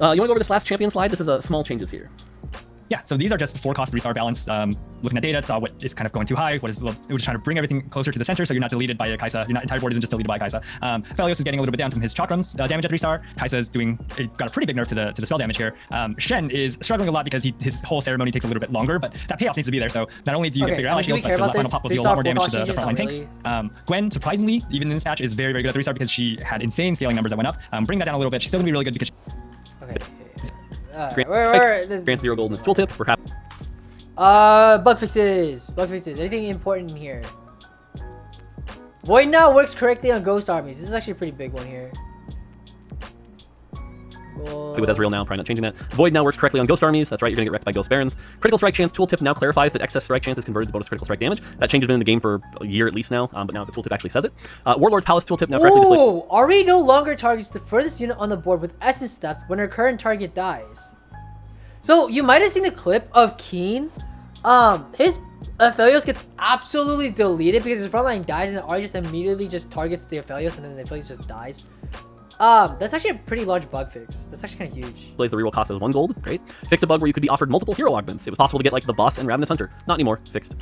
You want to go over this last champion slide? This is small changes here. Yeah, so these are just 4-cost 3-star balance. Looking at data, saw what is kind of going too high. We're just trying to bring everything closer to the center, so you're not deleted by a Kaisa. Your entire board isn't just deleted by Kaisa. Aphelios is getting a little bit down from his chakrams damage at 3-star. Kaisa is got a pretty big nerf to the spell damage here. Shen is struggling a lot because his whole ceremony takes a little bit longer, but that payoff needs to be there. So not only do you get bigger ally shields, but the final pop will deal a lot more damage to the frontline tanks. Gwen, surprisingly, even in this match, is very, very good at 3-star because she had insane scaling numbers that went up. Bring that down a little bit. She's still gonna be really good because. Grant 0 gold in its tooltip. We're happy. Bug fixes. Anything important in here? Void now works correctly on ghost armies. This is actually a pretty big one here. With Ezreal now, probably not changing that. Void now works correctly on ghost armies. That's right, you're gonna get wrecked by ghost barons. Critical strike chance tooltip now clarifies that excess strike chance is converted to bonus critical strike damage. That change has been in the game for a year at least now, but now the tooltip actually says it. Warlord's Palace tooltip now correctly displays. Ooh, Ari no longer targets the furthest unit on the board with essence theft when her current target dies. So you might have seen the clip of Keen. His Aphelios gets absolutely deleted because his frontline dies, and then Ari just immediately just targets the Aphelios, and then the Aphelios just dies. That's actually a pretty large bug fix. That's actually kind of huge. Plays the reroll cost as 1 gold. Great. Fixed a bug where you could be offered multiple hero augments. It was possible to get like the boss and Ravenous Hunter. Not anymore. Fixed.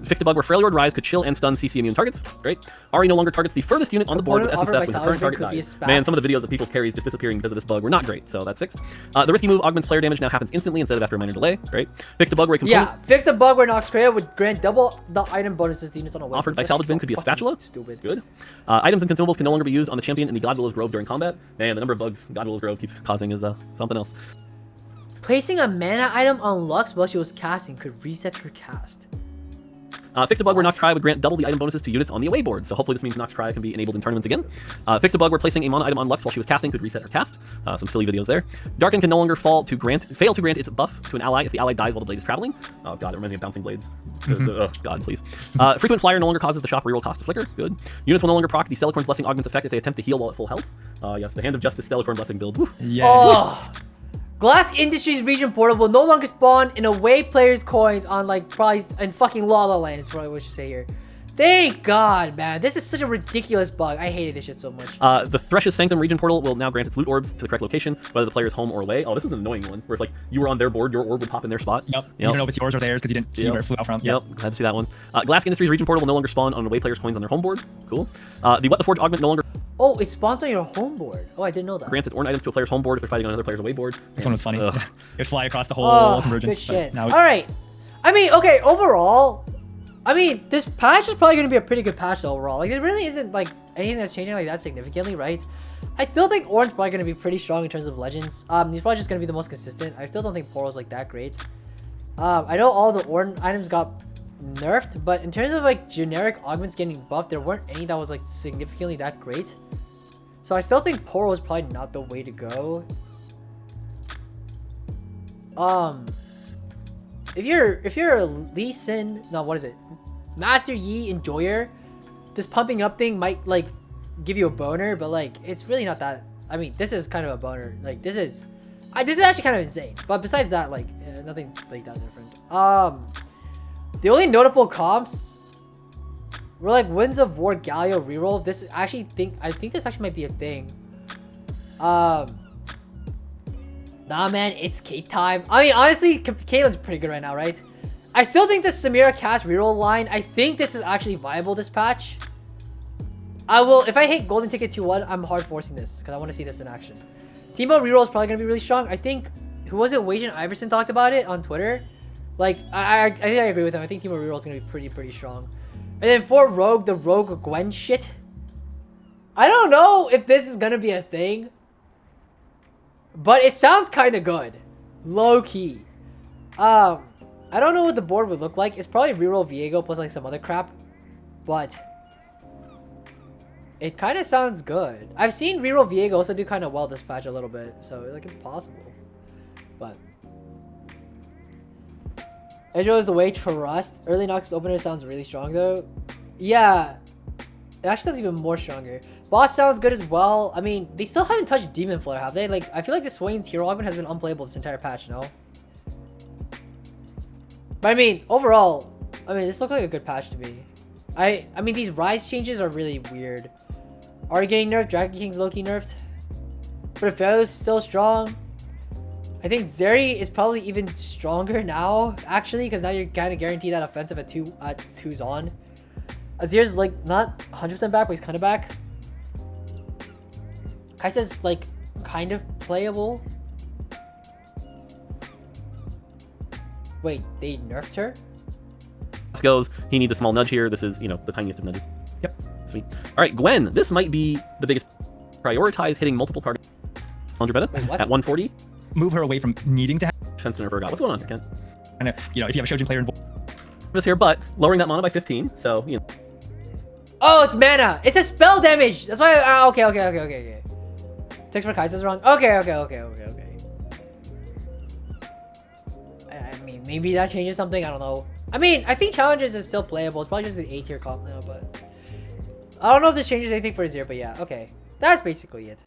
Fixed a bug where Freljord Ryze could chill and stun CC immune targets. Great. Ari no longer targets the furthest unit on the board with essence theft when the current target dies. Man, some of the videos of people's carries just disappearing because of this bug were not great. So that's fixed. The risky move augments player damage now happens instantly instead of after a minor delay. Great. Fixed a bug where fixed a bug where Noxus would grant double the item bonuses to units on a weapon. Offered by salvage bin could be a spatula. Stupid. Good. Items and consumables can no longer be used on the champion in the Godwillow's Grove during combat. Man, the number of bugs Godwillow's Grove keeps causing is something else. Placing a mana item on Lux while she was casting could reset her cast. Fixed a bug where Nox Cry would grant double the item bonuses to units on the away board, so hopefully this means Nox Cry can be enabled in tournaments again. Fixed a bug where placing a mana item on Lux while she was casting could reset her cast. Some silly videos there. Darken can no longer fail to grant its buff to an ally if the ally dies while the blade is traveling. Oh god, it reminds me of bouncing blades. Oh god, please. Frequent Flyer no longer causes the shop reroll cost to flicker. Good. Units will no longer proc the Stellacorn's Blessing augments effect if they attempt to heal while at full health. Yes, the Hand of Justice Stellacorn Blessing build. Woo. Yeah. Oh. Glass Industries region portal will no longer spawn in away players' coins on like probably in fucking La La Land is probably what you say here. Thank God, man. This is such a ridiculous bug. I hated this shit so much. The Thresh's Sanctum region portal will now grant its loot orbs to the correct location, whether the player is home or away. Oh, this is an annoying one, where if like you were on their board, your orb would pop in their spot. Yep. You don't know if it's yours or theirs because you didn't see where it flew out from. Yep. Glad to see that one. Glass Industries region portal will no longer spawn on away players' coins on their home board. Cool. The What the Forge augment no longer. Oh, it spawns on your home board. Oh, I didn't know that. Grants its Orn items to a player's home board if they're fighting on another player's away board. This one was funny. It would fly across the whole convergence. Good shit. All right. I mean, okay, overall, I mean, this patch is probably going to be a pretty good patch overall. Like, there really isn't, like, anything that's changing like that significantly, right? I still think Orange probably going to be pretty strong in terms of Legends. He's probably just going to be the most consistent. I still don't think Portal's, like, that great. I know all the Orange items got nerfed, but in terms of, like, generic augments getting buffed, there weren't any that was, like, significantly that great. So I still think Portal is probably not the way to go. If you're a Lee Sin, no, what is it? Master Yi Enjoyer, this pumping up thing might like give you a boner, but like it's really not that. I mean, this is kind of a boner. Like this is actually kind of insane. But besides that, like nothing like that different. The only notable comps were like Winds of War Galio reroll. I think this actually might be a thing. Nah, man, it's cake time. I mean, honestly, Caitlyn's pretty good right now, right? I still think the Samira cast reroll line, I think this is actually viable this patch. If I hit Golden Ticket 2-1, I'm hard forcing this because I want to see this in action. Teemo reroll is probably going to be really strong. I think, who was it? Wajan Iverson talked about it on Twitter. Like, I think I agree with him. I think Teemo reroll is going to be pretty strong. And then for Rogue, the Rogue Gwen shit. I don't know if this is going to be a thing. But it sounds kind of good. Low key. I don't know what the board would look like. It's probably reroll Viego plus like some other crap. But it kind of sounds good. I've seen reroll Viego also do kind of well this patch a little bit. So like it's possible. But Ezreal is the wage for Rust. Early Noxus opener sounds really strong though. Yeah. It actually sounds even more stronger. Boss sounds good as well. I mean, they still haven't touched Demon Flare, have they? Like, I feel like the Swain's hero augment has been unplayable this entire patch, no? But I mean, overall, I mean, this looks like a good patch to me. I mean, these Ryze changes are really weird. Are getting nerfed? Dragon King's low-key nerfed. But Aphelios is still strong. I think Zeri is probably even stronger now, actually, because now you're kind of guaranteed that offensive at 2 Zaun. Azir's like not 100% back, but he's kind of back. Kaisa's like kind of playable. Wait, they nerfed her? Goes, he needs a small nudge here. This is, you know, the tiniest of nudges. Yep. Sweet. All right, Gwen, this might be the biggest. Prioritize hitting multiple targets. Challenger meta at 140. Move her away from needing to have. Defense never got. What's going on here, Ken? And you know, if you have a Shojin player involved. This here, but lowering that mana by 15. So, you know. Oh, it's mana. It's a spell damage. That's why. Okay. Text for Kaisa's wrong. Okay. I mean, maybe that changes something. I don't know. I mean, I think Challengers is still playable. It's probably just an A tier comp now, but I don't know if this changes anything for Azir. But yeah, okay. That's basically it.